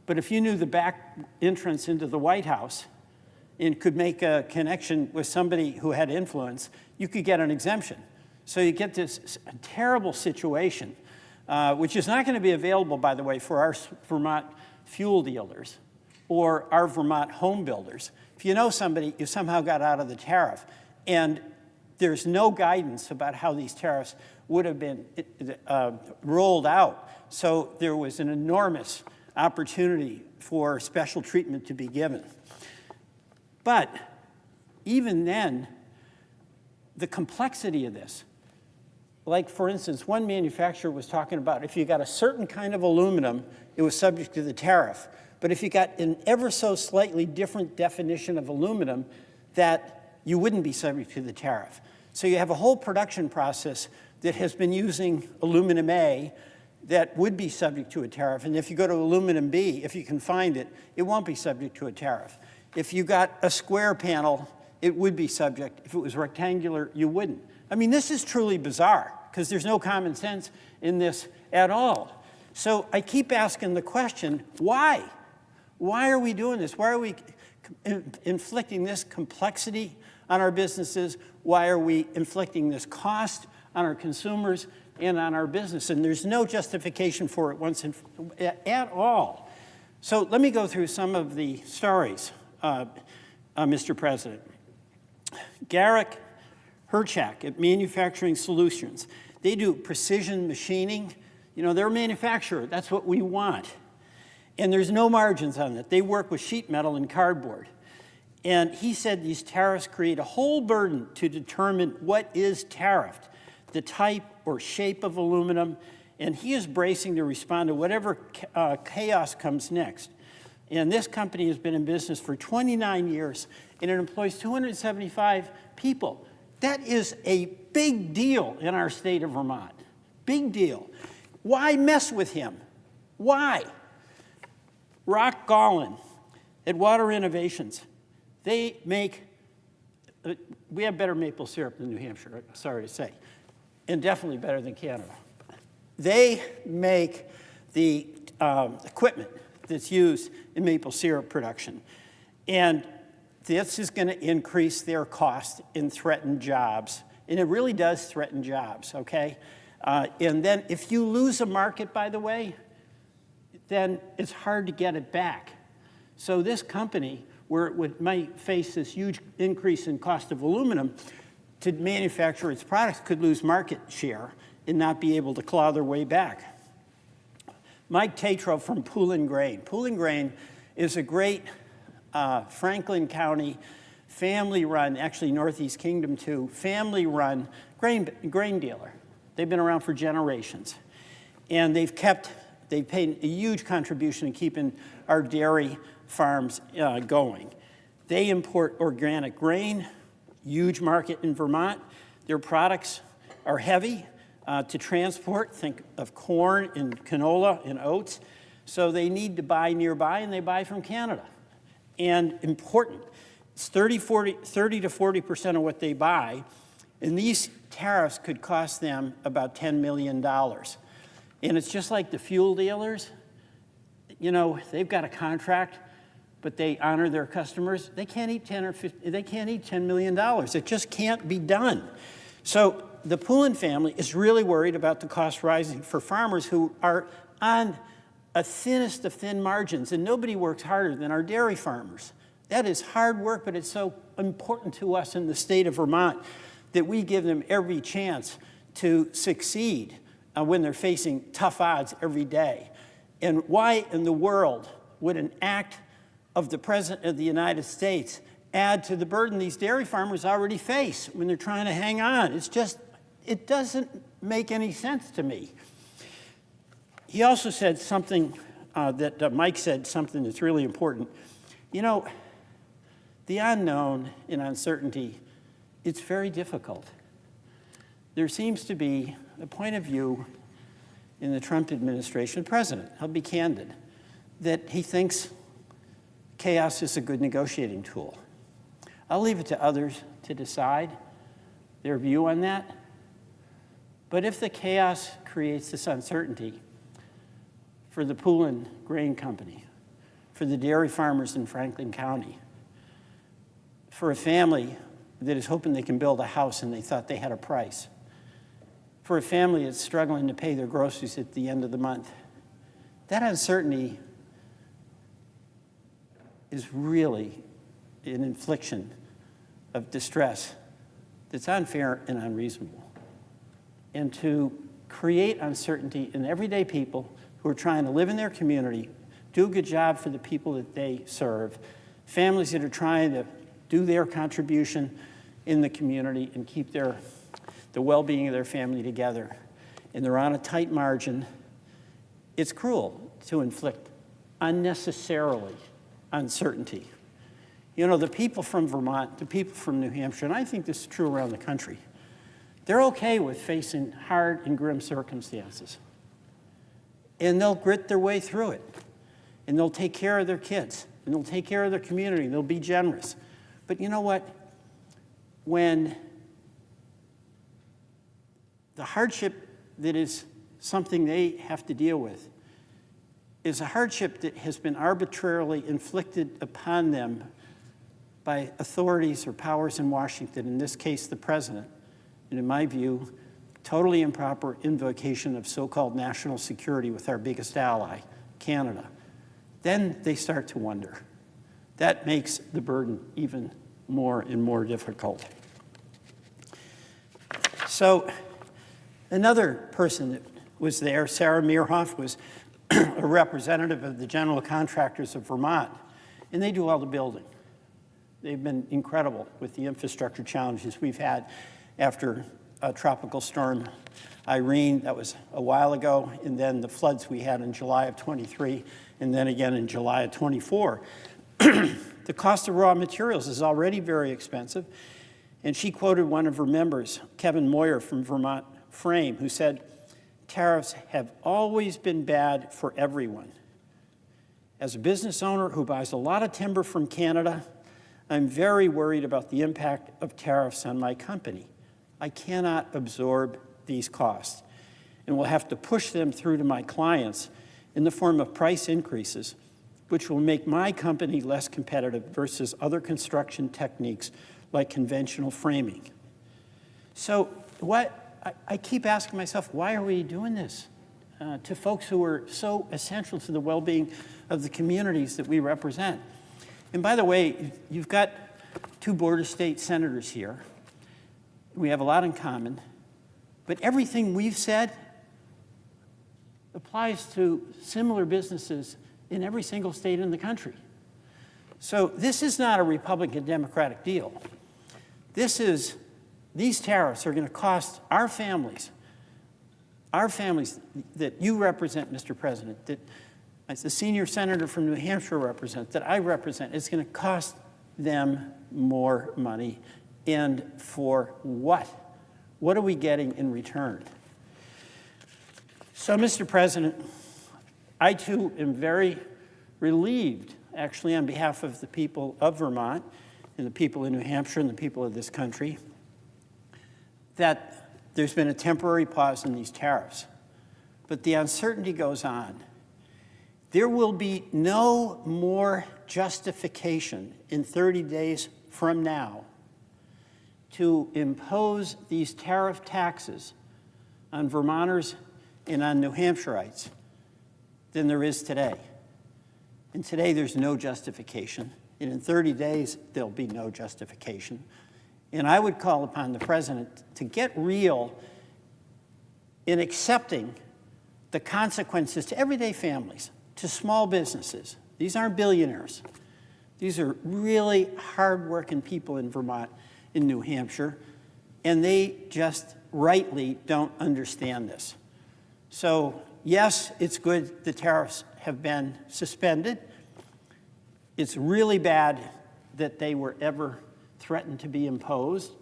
D: but if you knew the back entrance into the White House and could make a connection with somebody who had influence, you could get an exemption. So you get this terrible situation, which is not going to be available, by the way, for our Vermont fuel dealers or our Vermont home builders. If you know somebody, you somehow got out of the tariff, and there's no guidance about how these tariffs would have been rolled out. So there was an enormous opportunity for special treatment to be given. But even then, the complexity of this, like for instance, one manufacturer was talking about if you got a certain kind of aluminum, it was subject to the tariff. But if you got an ever so slightly different definition of aluminum, that you wouldn't be subject to the tariff. So you have a whole production process that has been using aluminum A that would be subject to a tariff. And if you go to aluminum B, if you can find it, it won't be subject to a tariff. If you got a square panel, it would be subject. If it was rectangular, you wouldn't. I mean, this is truly bizarre because there's no common sense in this at all. So I keep asking the question, why? Why are we doing this? Why are we inflicting this complexity on our businesses? Why are we inflicting this cost on our consumers and on our business? And there's no justification for it at all. So let me go through some of the stories, Mr. President. Garrick Herchak at Manufacturing Solutions. They do precision machining. You know, they're a manufacturer. That's what we want. And there's no margins on that. They work with sheet metal and cardboard. And he said these tariffs create a whole burden to determine what is tariffed, the type or shape of aluminum, And he is bracing to respond to whatever chaos comes next. And this company has been in business for 29 years, and it employs 275 people. That is a big deal in our state of Vermont. Big deal. Why mess with him? Why? Rock Gollin at Water Innovations. They make, we have better maple syrup than New Hampshire, sorry to say, and definitely better than Canada. They make the equipment that's used in maple syrup production. And this is going to increase their cost and threaten jobs. And it really does threaten jobs, okay? And then if you lose a market, by the way, then it's hard to get it back. So this company, where it might face this huge increase in cost of aluminum to manufacture its products, could lose market share and not be able to claw their way back. Mike Tatro from Poulin Grain. Poulin Grain is a great Franklin County family-run, actually Northeast Kingdom too, family-run grain dealer. They've been around for generations. And they've paid a huge contribution in keeping our dairy farms going. They import organic grain, huge market in Vermont. Their products are heavy to transport. Think of corn and canola and oats. So they need to buy nearby, and they buy from Canada. And important, it's 30 to 40% of what they buy, and these tariffs could cost them about $10 million. And it's just like the fuel dealers. You know, they've got a contract, but they honor their customers. They can't eat $10 million. It just can't be done. So the Poulin family is really worried about the cost rising for farmers who are on a thinnest of thin margins, and nobody works harder than our dairy farmers. That is hard work, but it's so important to us in the state of Vermont that we give them every chance to succeed when they're facing tough odds every day. And why in the world would an act of the President of the United States add to the burden these dairy farmers already face when they're trying to hang on? It's just, it doesn't make any sense to me. He also said something Mike said something that's really important. You know, the unknown and uncertainty, it's very difficult. There seems to be a point of view in the Trump administration, president, I'll be candid, that he thinks chaos is a good negotiating tool. I'll leave it to others to decide their view on that. But if the chaos creates this uncertainty for the Poulin Grain Company, for the dairy farmers in Franklin County, for a family that is hoping they can build a house and they thought they had a price, for a family that's struggling to pay their groceries at the end of the month, that uncertainty is really an infliction of distress that's unfair and unreasonable. And to create uncertainty in everyday people who are trying to live in their community, do a good job for the people that they serve, families that are trying to do their contribution in the community and keep the well-being of their family together, and they're on a tight margin, it's cruel to inflict unnecessarily uncertainty. You know, the people from Vermont, the people from New Hampshire, and I think this is true around the country, they're okay with facing hard and grim circumstances. And they'll grit their way through it. And they'll take care of their kids. And they'll take care of their community. They'll be generous. But you know what? When the hardship that is something they have to deal with is a hardship that has been arbitrarily inflicted upon them by authorities or powers in Washington, in this case the president, and in my view, totally improper invocation of so-called national security with our biggest ally, Canada, then they start to wonder. That makes the burden even more and more difficult. So another person that was there, Sarah Meerhoff, was a representative of the general contractors of Vermont, and they do all the building. They've been incredible with the infrastructure challenges we've had after Tropical Storm Irene, that was a while ago, and then the floods we had in July of 23, and then again in July of 24. The cost of raw materials is already very expensive, and she quoted one of her members, Kevin Moyer from Vermont Frame, who said, "Tariffs have always been bad for everyone. As a business owner who buys a lot of timber from Canada, I'm very worried about the impact of tariffs on my company. I cannot absorb these costs and will have to push them through to my clients in the form of price increases, which will make my company less competitive versus other construction techniques like conventional framing." So I keep asking myself, why are we doing this to folks who are so essential to the well-being of the communities that we represent? And by the way, you've got two border state senators here. We have a lot in common, but everything we've said applies to similar businesses in every single state in the country. So this is not a Republican-Democratic deal. These tariffs are going to cost our families that you represent, Mr. President, that as the senior senator from New Hampshire represent, that I represent, it's going to cost them more money. And for what? What are we getting in return? So, Mr. President, I too am very relieved, actually, on behalf of the people of Vermont and the people in New Hampshire and the people of this country, that there's been a temporary pause in these tariffs. But the uncertainty goes on. There will be no more justification in 30 days from now to impose these tariff taxes on Vermonters and on New Hampshireites than there is today. And today there's no justification, and in 30 days there'll be no justification. And I would call upon the President to get real in accepting the consequences to everyday families, to small businesses. These aren't billionaires. These are really hardworking people in Vermont, in New Hampshire, and they just rightly don't understand this. So yes, it's good the tariffs have been suspended. It's really bad that they were ever threatened to be imposed.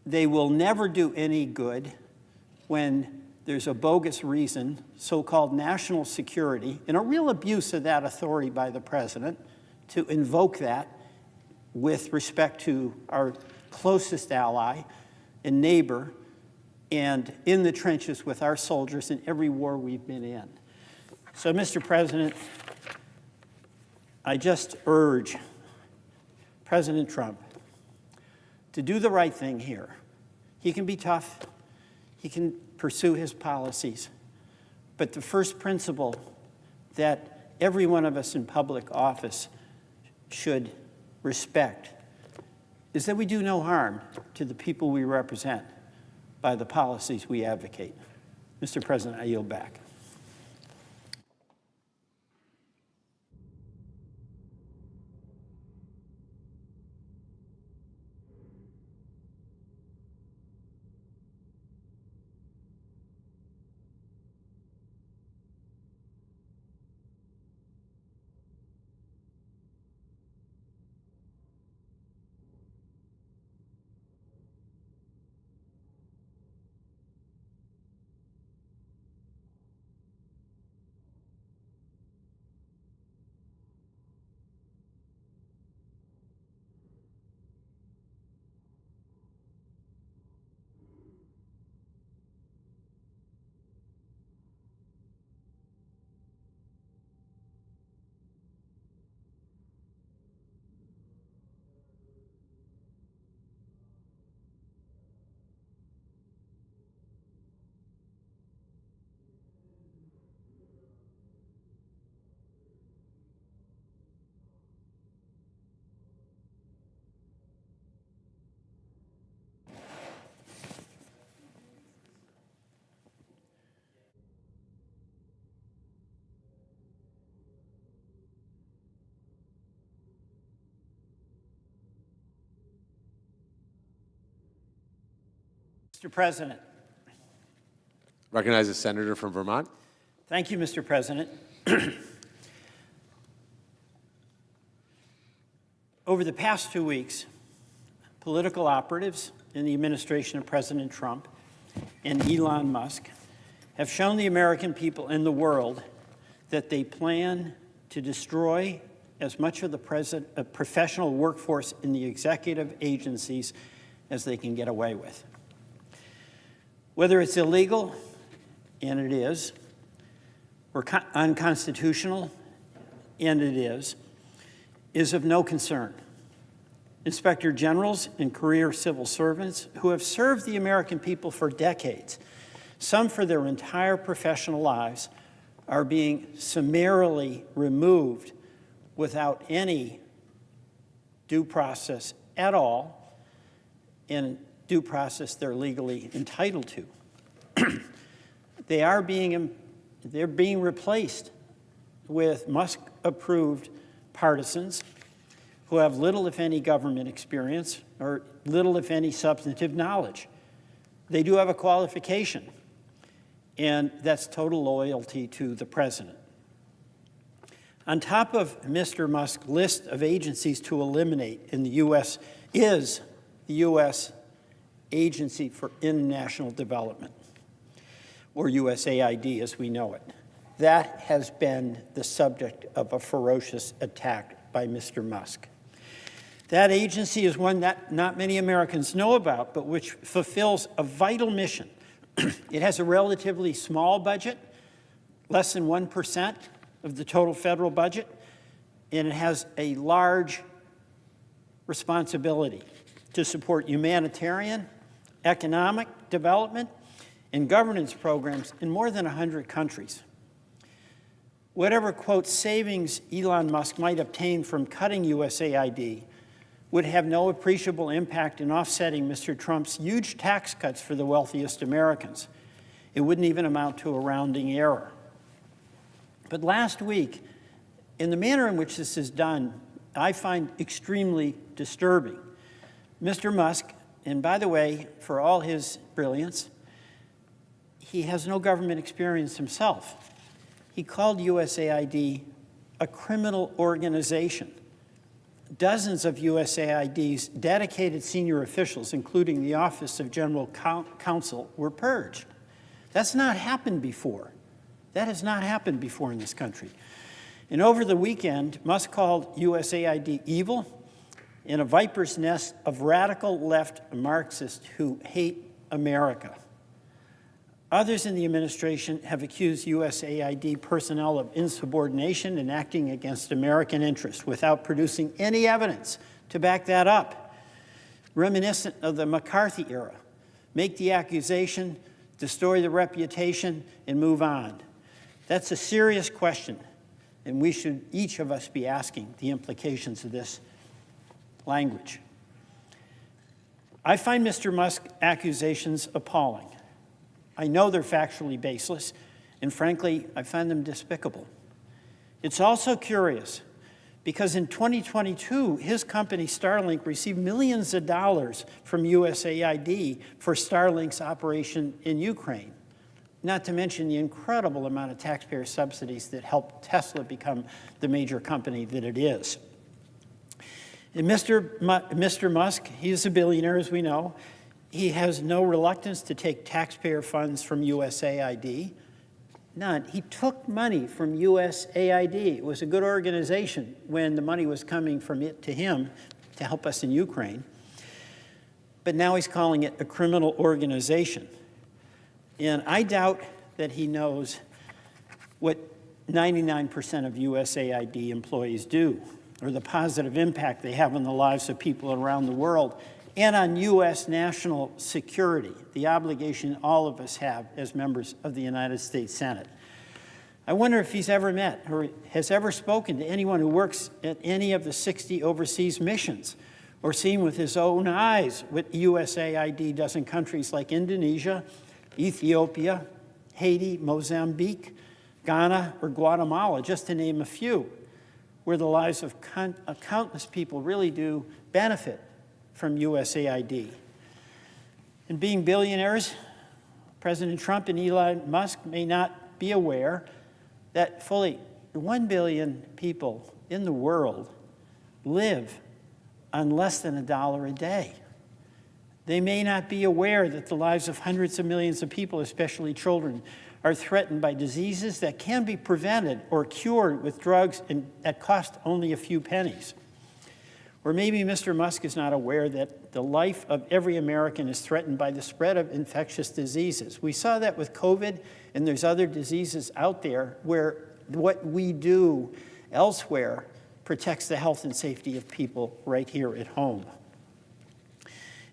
D: They will never do any good when there's a bogus reason, so-called national security, and a real abuse of that authority by the President to invoke that with respect to our closest ally and neighbor and in the trenches with our soldiers in every war we've been in. So, Mr. President, I just urge President Trump to do the right thing here. He can be tough. He can pursue his policies. But the first principle that every one of us in public office should respect is that we do no harm to the people we represent by the policies we advocate. Mr. President, I yield back. Mr. President.
A: Recognize the senator from Vermont.
D: Thank you, Mr. President. Over the past 2 weeks, political operatives in the administration of President Trump and Elon Musk have shown the American people and the world that they plan to destroy as much of the professional workforce in the executive agencies as they can get away with. Whether it's illegal, and it is, or unconstitutional, and it is of no concern. Inspector generals and career civil servants who have served the American people for decades, some for their entire professional lives, are being summarily removed without any due process at all, and due process they're legally entitled to. They're being replaced with Musk-approved partisans who have little, if any, government experience or little, if any, substantive knowledge. They do have a qualification, and that's total loyalty to the president. On top of Mr. Musk's list of agencies to eliminate in the U.S. is the U.S. Agency for International Development, or USAID as we know it. That has been the subject of a ferocious attack by Mr. Musk. That agency is one that not many Americans know about, but which fulfills a vital mission. It has a relatively small budget, less than 1% of the total federal budget, and it has a large responsibility to support humanitarian, economic development, and governance programs in more than 100 countries. Whatever, quote, savings Elon Musk might obtain from cutting USAID would have no appreciable impact in offsetting Mr. Trump's huge tax cuts for the wealthiest Americans. It wouldn't even amount to a rounding error. But last week, in the manner in which this is done, I find extremely disturbing. Mr. Musk, and by the way, for all his brilliance, he has no government experience himself. He called USAID a criminal organization. Dozens of USAID's dedicated senior officials, including the Office of General Counsel, were purged. That's not happened before. That has not happened before in this country. And over the weekend, Musk called USAID evil and a viper's nest of radical left Marxists who hate America. Others in the administration have accused USAID personnel of insubordination and acting against American interests without producing any evidence to back that up. Reminiscent of the McCarthy era, make the accusation, destroy the reputation, and move on. That's a serious question, and we should, each of us, be asking the implications of this language. I find Mr. Musk's accusations appalling. I know they're factually baseless, and frankly, I find them despicable. It's also curious because in 2022, his company Starlink received millions of dollars from USAID for Starlink's operation in Ukraine, not to mention the incredible amount of taxpayer subsidies that helped Tesla become the major company that it is. And Mr. Musk, he's a billionaire, as we know. He has no reluctance to take taxpayer funds from USAID. None. He took money from USAID. It was a good organization when the money was coming from it to him to help us in Ukraine. But now he's calling it a criminal organization. And I doubt that he knows what 99% of USAID employees do, or the positive impact they have on the lives of people around the world, and on U.S. national security, the obligation all of us have as members of the United States Senate. I wonder if he's ever met or has ever spoken to anyone who works at any of the 60 overseas missions, or seen with his own eyes what USAID does in countries like Indonesia, Ethiopia, Haiti, Mozambique, Ghana, or Guatemala, just to name a few, where the lives of countless people really do benefit from USAID. And being billionaires, President Trump and Elon Musk may not be aware that fully 1 billion people in the world live on less than $1 a day. They may not be aware that the lives of hundreds of millions of people, especially children, are threatened by diseases that can be prevented or cured with drugs that cost only a few pennies. Or maybe Mr. Musk is not aware that the life of every American is threatened by the spread of infectious diseases. We saw that with COVID, and there's other diseases out there where what we do elsewhere protects the health and safety of people right here at home.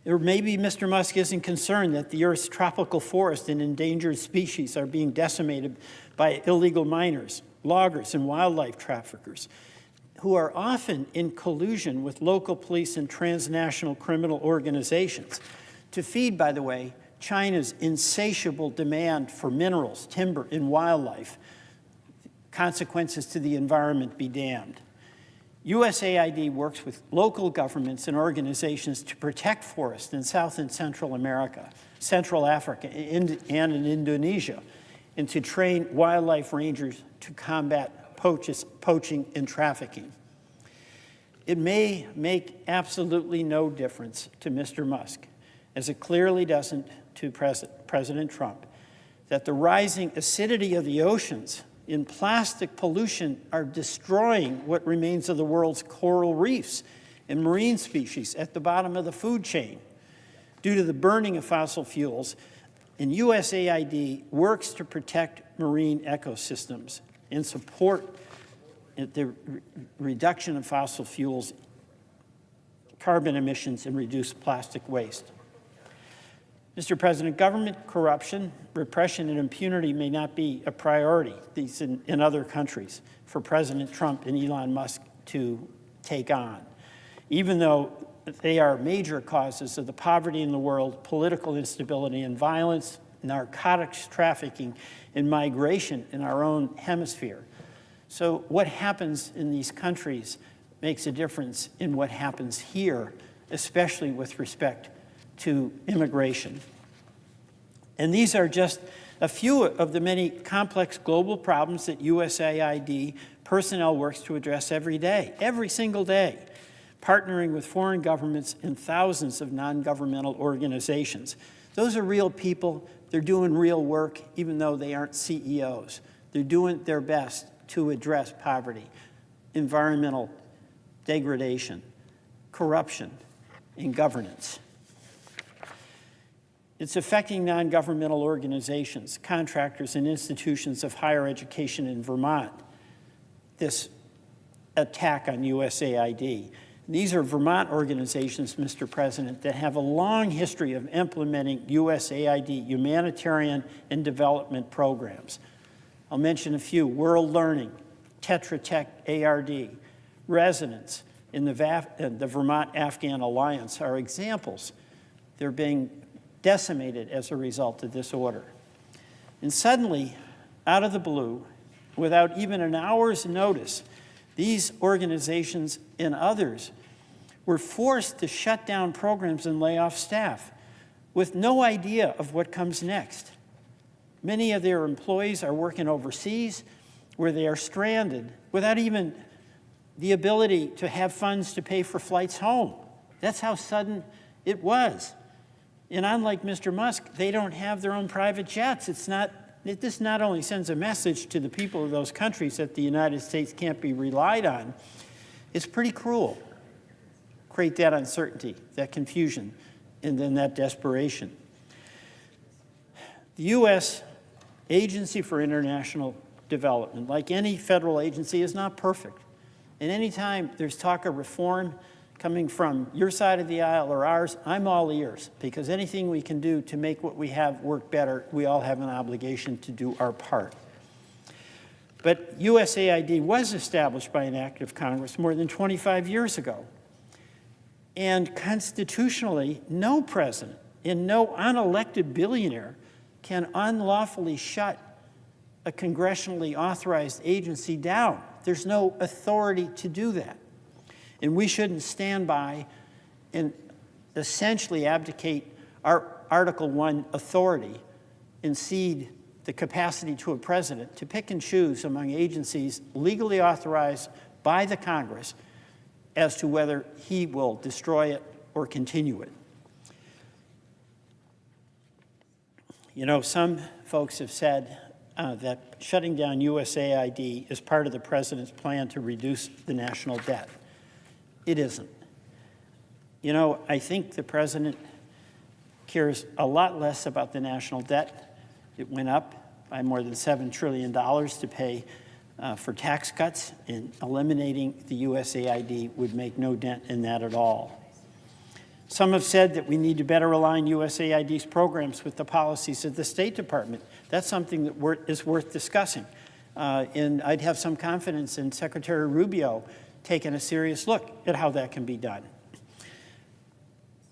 D: Or maybe Mr. Musk isn't concerned that the Earth's tropical forest and endangered species are being decimated by illegal miners, loggers, and wildlife traffickers, who are often in collusion with local police and transnational criminal organizations to feed, by the way, China's insatiable demand for minerals, timber, and wildlife. Consequences to the environment be damned. USAID works with local governments and organizations to protect forests in South and Central America, Central Africa, and in Indonesia, and to train wildlife rangers to combat poaching and trafficking. It may make absolutely no difference to Mr. Musk, as it clearly doesn't to President Trump, that the rising acidity of the oceans in plastic pollution are destroying what remains of the world's coral reefs and marine species at the bottom of the food chain due to the burning of fossil fuels. And USAID works to protect marine ecosystems and support the reduction of fossil fuels, carbon emissions, and reduce plastic waste. Mr. President, government corruption, repression, and impunity may not be a priority in other countries for President Trump and Elon Musk to take on, even though they are major causes of the poverty in the world, political instability and violence, narcotics trafficking, and migration in our own hemisphere. So what happens in these countries makes a difference in what happens here, especially with respect to immigration. And these are just a few of the many complex global problems that USAID personnel works to address every day, every single day, partnering with foreign governments and thousands of non-governmental organizations. Those are real people. They're doing real work, even though they aren't CEOs. They're doing their best to address poverty, environmental degradation, corruption, and governance. It's affecting non-governmental organizations, contractors, and institutions of higher education in Vermont, this attack on USAID. These are Vermont organizations, Mr. President, that have a long history of implementing USAID humanitarian and development programs. I'll mention a few: World Learning, Tetra Tech ARD, Resonance, and the Vermont Afghan Alliance are examples. They're being decimated as a result of this order. And suddenly, out of the blue, without even an hour's notice, these organizations and others were forced to shut down programs and lay off staff with no idea of what comes next. Many of their employees are working overseas where they are stranded without even the ability to have funds to pay for flights home. That's how sudden it was. And unlike Mr. Musk, they don't have their own private jets. This not only sends a message to the people of those countries that the United States can't be relied on, it's pretty cruel. Create that uncertainty, that confusion, and then that desperation. The U.S. Agency for International Development, like any federal agency, is not perfect. And anytime there's talk of reform coming from your side of the aisle or ours, I'm all ears, because anything we can do to make what we have work better, we all have an obligation to do our part. But USAID was established by an act of Congress more than 25 years ago. And constitutionally, no president and no unelected billionaire can unlawfully shut a congressionally authorized agency down. There's no authority to do that. And we shouldn't stand by and essentially abdicate our Article 1 authority and cede the capacity to a president to pick and choose among agencies legally authorized by the Congress as to whether he will destroy it or continue it. You know, some folks have said that shutting down USAID is part of the president's plan to reduce the national debt. It isn't. You know, I think the president cares a lot less about the national debt. It went up by more than $7 trillion to pay for tax cuts, and eliminating the USAID would make no dent in that at all. Some have said that we need to better align USAID's programs with the policies of the State Department. That's something that is worth discussing. And I'd have some confidence in Secretary Rubio taking a serious look at how that can be done.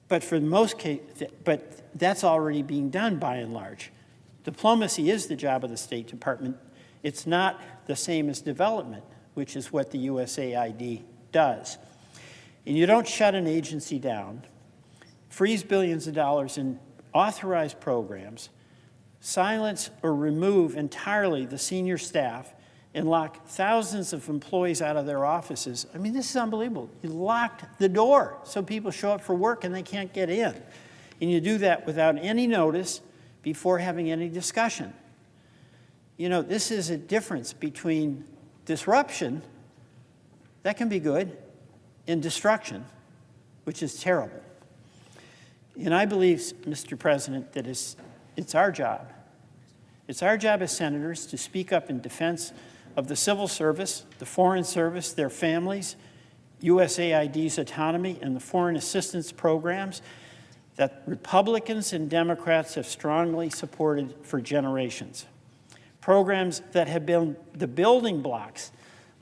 D: But for most cases, that's already being done by and large. Diplomacy is the job of the State Department. It's not the same as development, which is what the USAID does. And you don't shut an agency down, freeze billions of dollars in authorized programs, silence or remove entirely the senior staff, and lock thousands of employees out of their offices. I mean, this is unbelievable. You locked the door so people show up for work and they can't get in. And you do that without any notice before having any discussion. You know, this is a difference between disruption, that can be good, and destruction, which is terrible. And I believe, Mr. President, that it's our job. It's our job as senators to speak up in defense of the civil service, the foreign service, their families, USAID's autonomy, and the foreign assistance programs that Republicans and Democrats have strongly supported for generations. Programs that have been the building blocks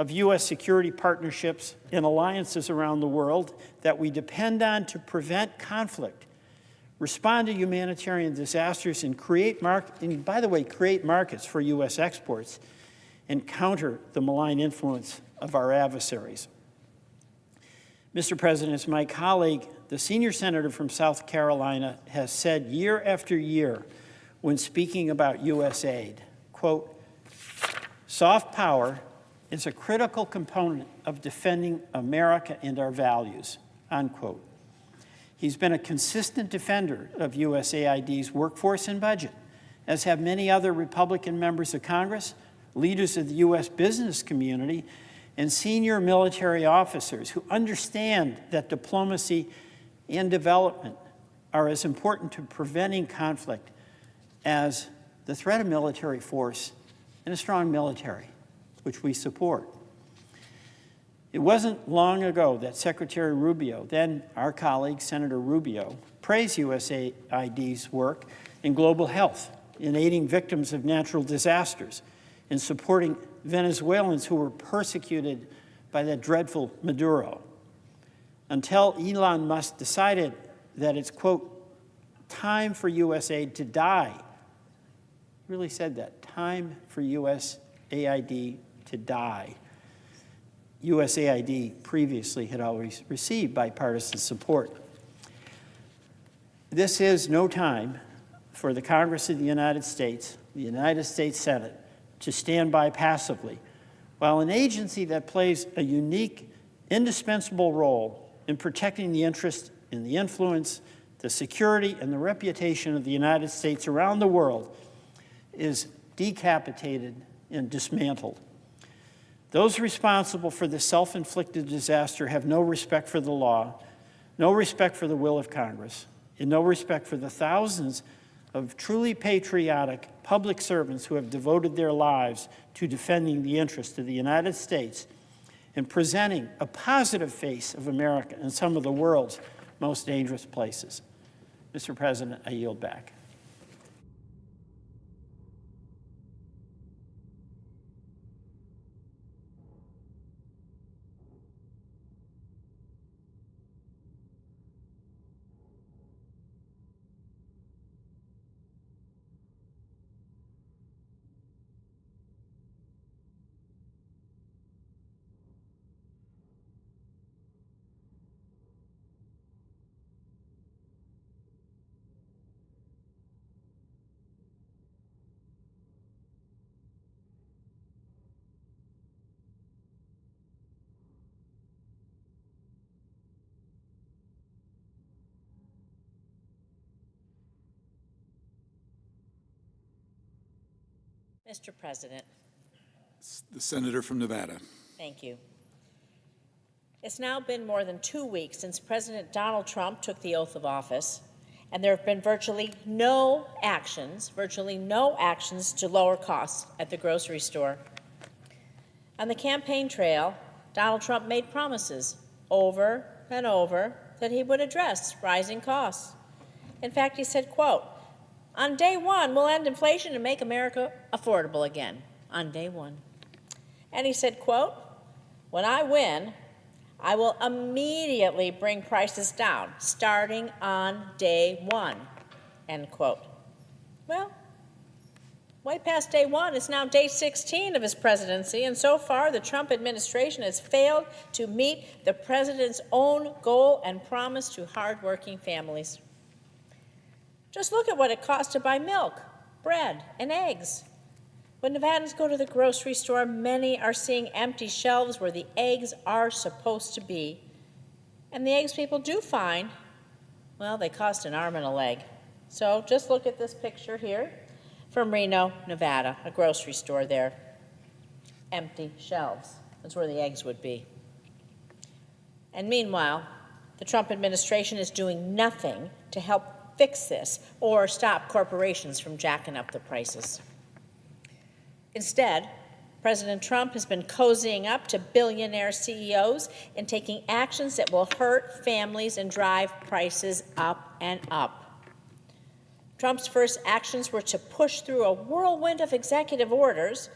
D: of U.S. security partnerships and alliances around the world that we depend on to prevent conflict, respond to humanitarian disasters, and create markets for U.S. exports, and counter the malign influence of our adversaries. Mr. President, as my colleague, the senior senator from South Carolina, has said year after year when speaking about USAID, quote, soft power is a critical component of defending America and our values, unquote. He's been a consistent defender of USAID's workforce and budget, as have many other Republican members of Congress, leaders of the U.S. business community, and senior military officers who understand that diplomacy and development are as important to preventing conflict as the threat of military force and a strong military, which we support. It wasn't long ago that Secretary Rubio, then our colleague Senator Rubio, praised USAID's work in global health, in aiding victims of natural disasters, in supporting Venezuelans who were persecuted by that dreadful Maduro, until Elon Musk decided that it's, quote, time for USAID to die. He really said that, time for USAID to die. USAID previously had always received bipartisan support. This is no time for the Congress of the United States Senate, to stand by passively, while an agency that plays a unique, indispensable role in protecting the interest and the influence, the security, and the reputation of the United States around the world is decapitated and dismantled. Those responsible for this self-inflicted disaster have no respect for the law, no respect for the will of Congress, and no respect for the thousands of truly patriotic public servants who have devoted their lives to defending the interests of the United States and presenting a positive face of America in some of the world's most dangerous places. Mr. President, I yield back.
E: Mr. President,
F: The senator from Nevada.
E: thank you. It's now been more than 2 weeks since President Donald Trump took the oath of office, and there have been virtually no actions to lower costs at the grocery store. On the campaign trail, Donald Trump made promises over and over that he would address rising costs. In fact, he said, quote, "On day one, we'll end inflation and make America affordable again." On day one. And he said, quote, "When I win, I will immediately bring prices down, starting on day one," end quote. Well, way past day one, it's now day 16 of his presidency, and so far the Trump administration has failed to meet the president's own goal and promise to hardworking families. Just look at what it costs to buy milk, bread, and eggs. When Nevadans go to the grocery store, many are seeing empty shelves where the eggs are supposed to be. And the eggs people do find, well, they cost an arm and a leg. So just look at this picture here from Reno, Nevada, a grocery store there. Empty shelves. That's where the eggs would be. And meanwhile, the Trump administration is doing nothing to help fix this or stop corporations from jacking up the prices. Instead, President Trump has been cozying up to billionaire CEOs and taking actions that will hurt families and drive prices up and up. Trump's first actions were to push through a whirlwind of executive orders,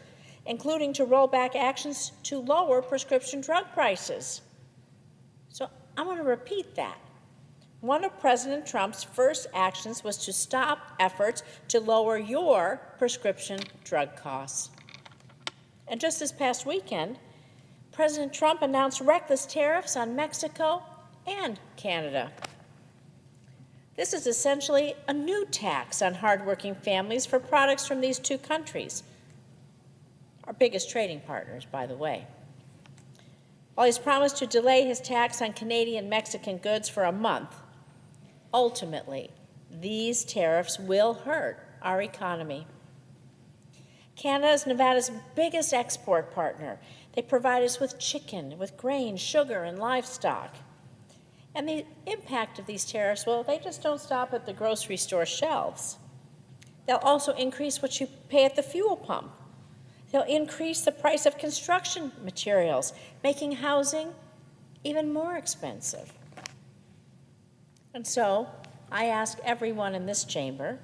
E: including to roll back actions to lower prescription drug prices. So I'm going to repeat that. One of President Trump's first actions was to stop efforts to lower your prescription drug costs. And just this past weekend, President Trump announced reckless tariffs on Mexico and Canada. This is essentially a new tax on hardworking families for products from these two countries, our biggest trading partners, by the way. While he's promised to delay his tax on Canadian Mexican goods for a month, ultimately, these tariffs will hurt our economy. Canada is Nevada's biggest export partner. They provide us with chicken, with grain, sugar, and livestock. And the impact of these tariffs, well, they just don't stop at the grocery store shelves. They'll also increase what you pay at the fuel pump. They'll increase the price of construction materials, making housing even more expensive. And so, I ask everyone in this chamber,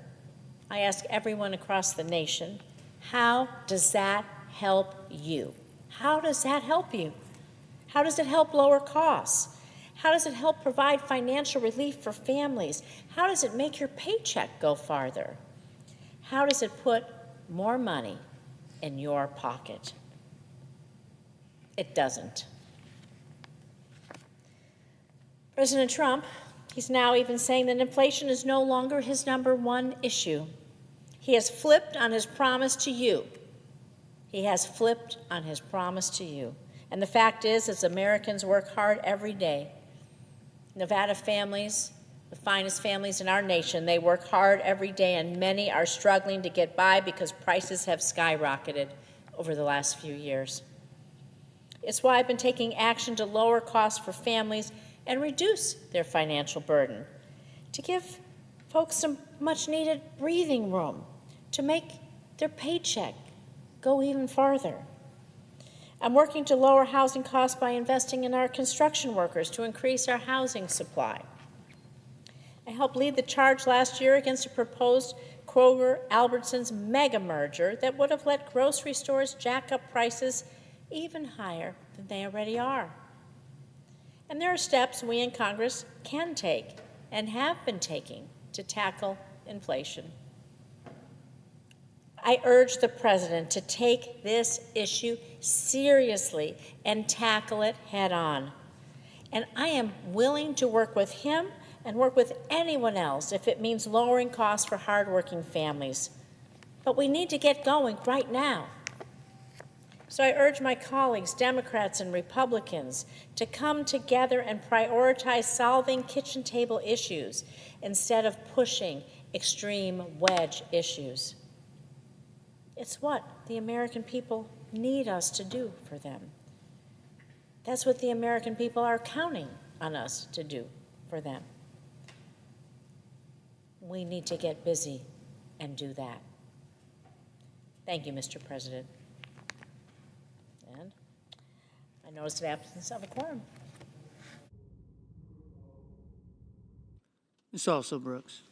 E: I ask everyone across the nation, how does that help you? How does that help you? How does it help lower costs? How does it help provide financial relief for families? How does it make your paycheck go farther? How does it put more money in your pocket? It doesn't. President Trump, he's now even saying that inflation is no longer his number one issue. He has flipped on his promise to you. He has flipped on his promise to you. And the fact is, as Americans work hard every day, Nevada families, the finest families in our nation, they work hard every day, and many are struggling to get by because prices have skyrocketed over the last few years. It's why I've been taking action to lower costs for families and reduce their financial burden, to give folks some much-needed breathing room, to make their paycheck go even farther. I'm working to lower housing costs by investing in our construction workers to increase our housing supply. I helped lead the charge last year against a proposed Kroger-Albertsons mega merger that would have let grocery stores jack up prices even higher than they already are. And there are steps we in Congress can take and have been taking to tackle inflation. I urge the President to take this issue seriously and tackle it head on. And I am willing to work with him and work with anyone else if it means lowering costs for hardworking families. But we need to get going right now. So I urge my colleagues, Democrats and Republicans, to come together and prioritize solving kitchen table issues instead of pushing extreme wedge issues. It's what the American people need us to do for them. That's what the American people are counting on us to do for them. We need to get busy and do that. Thank you, Mr. President. And I noticed an absence of a quorum.
G: Ms. Also Brooks.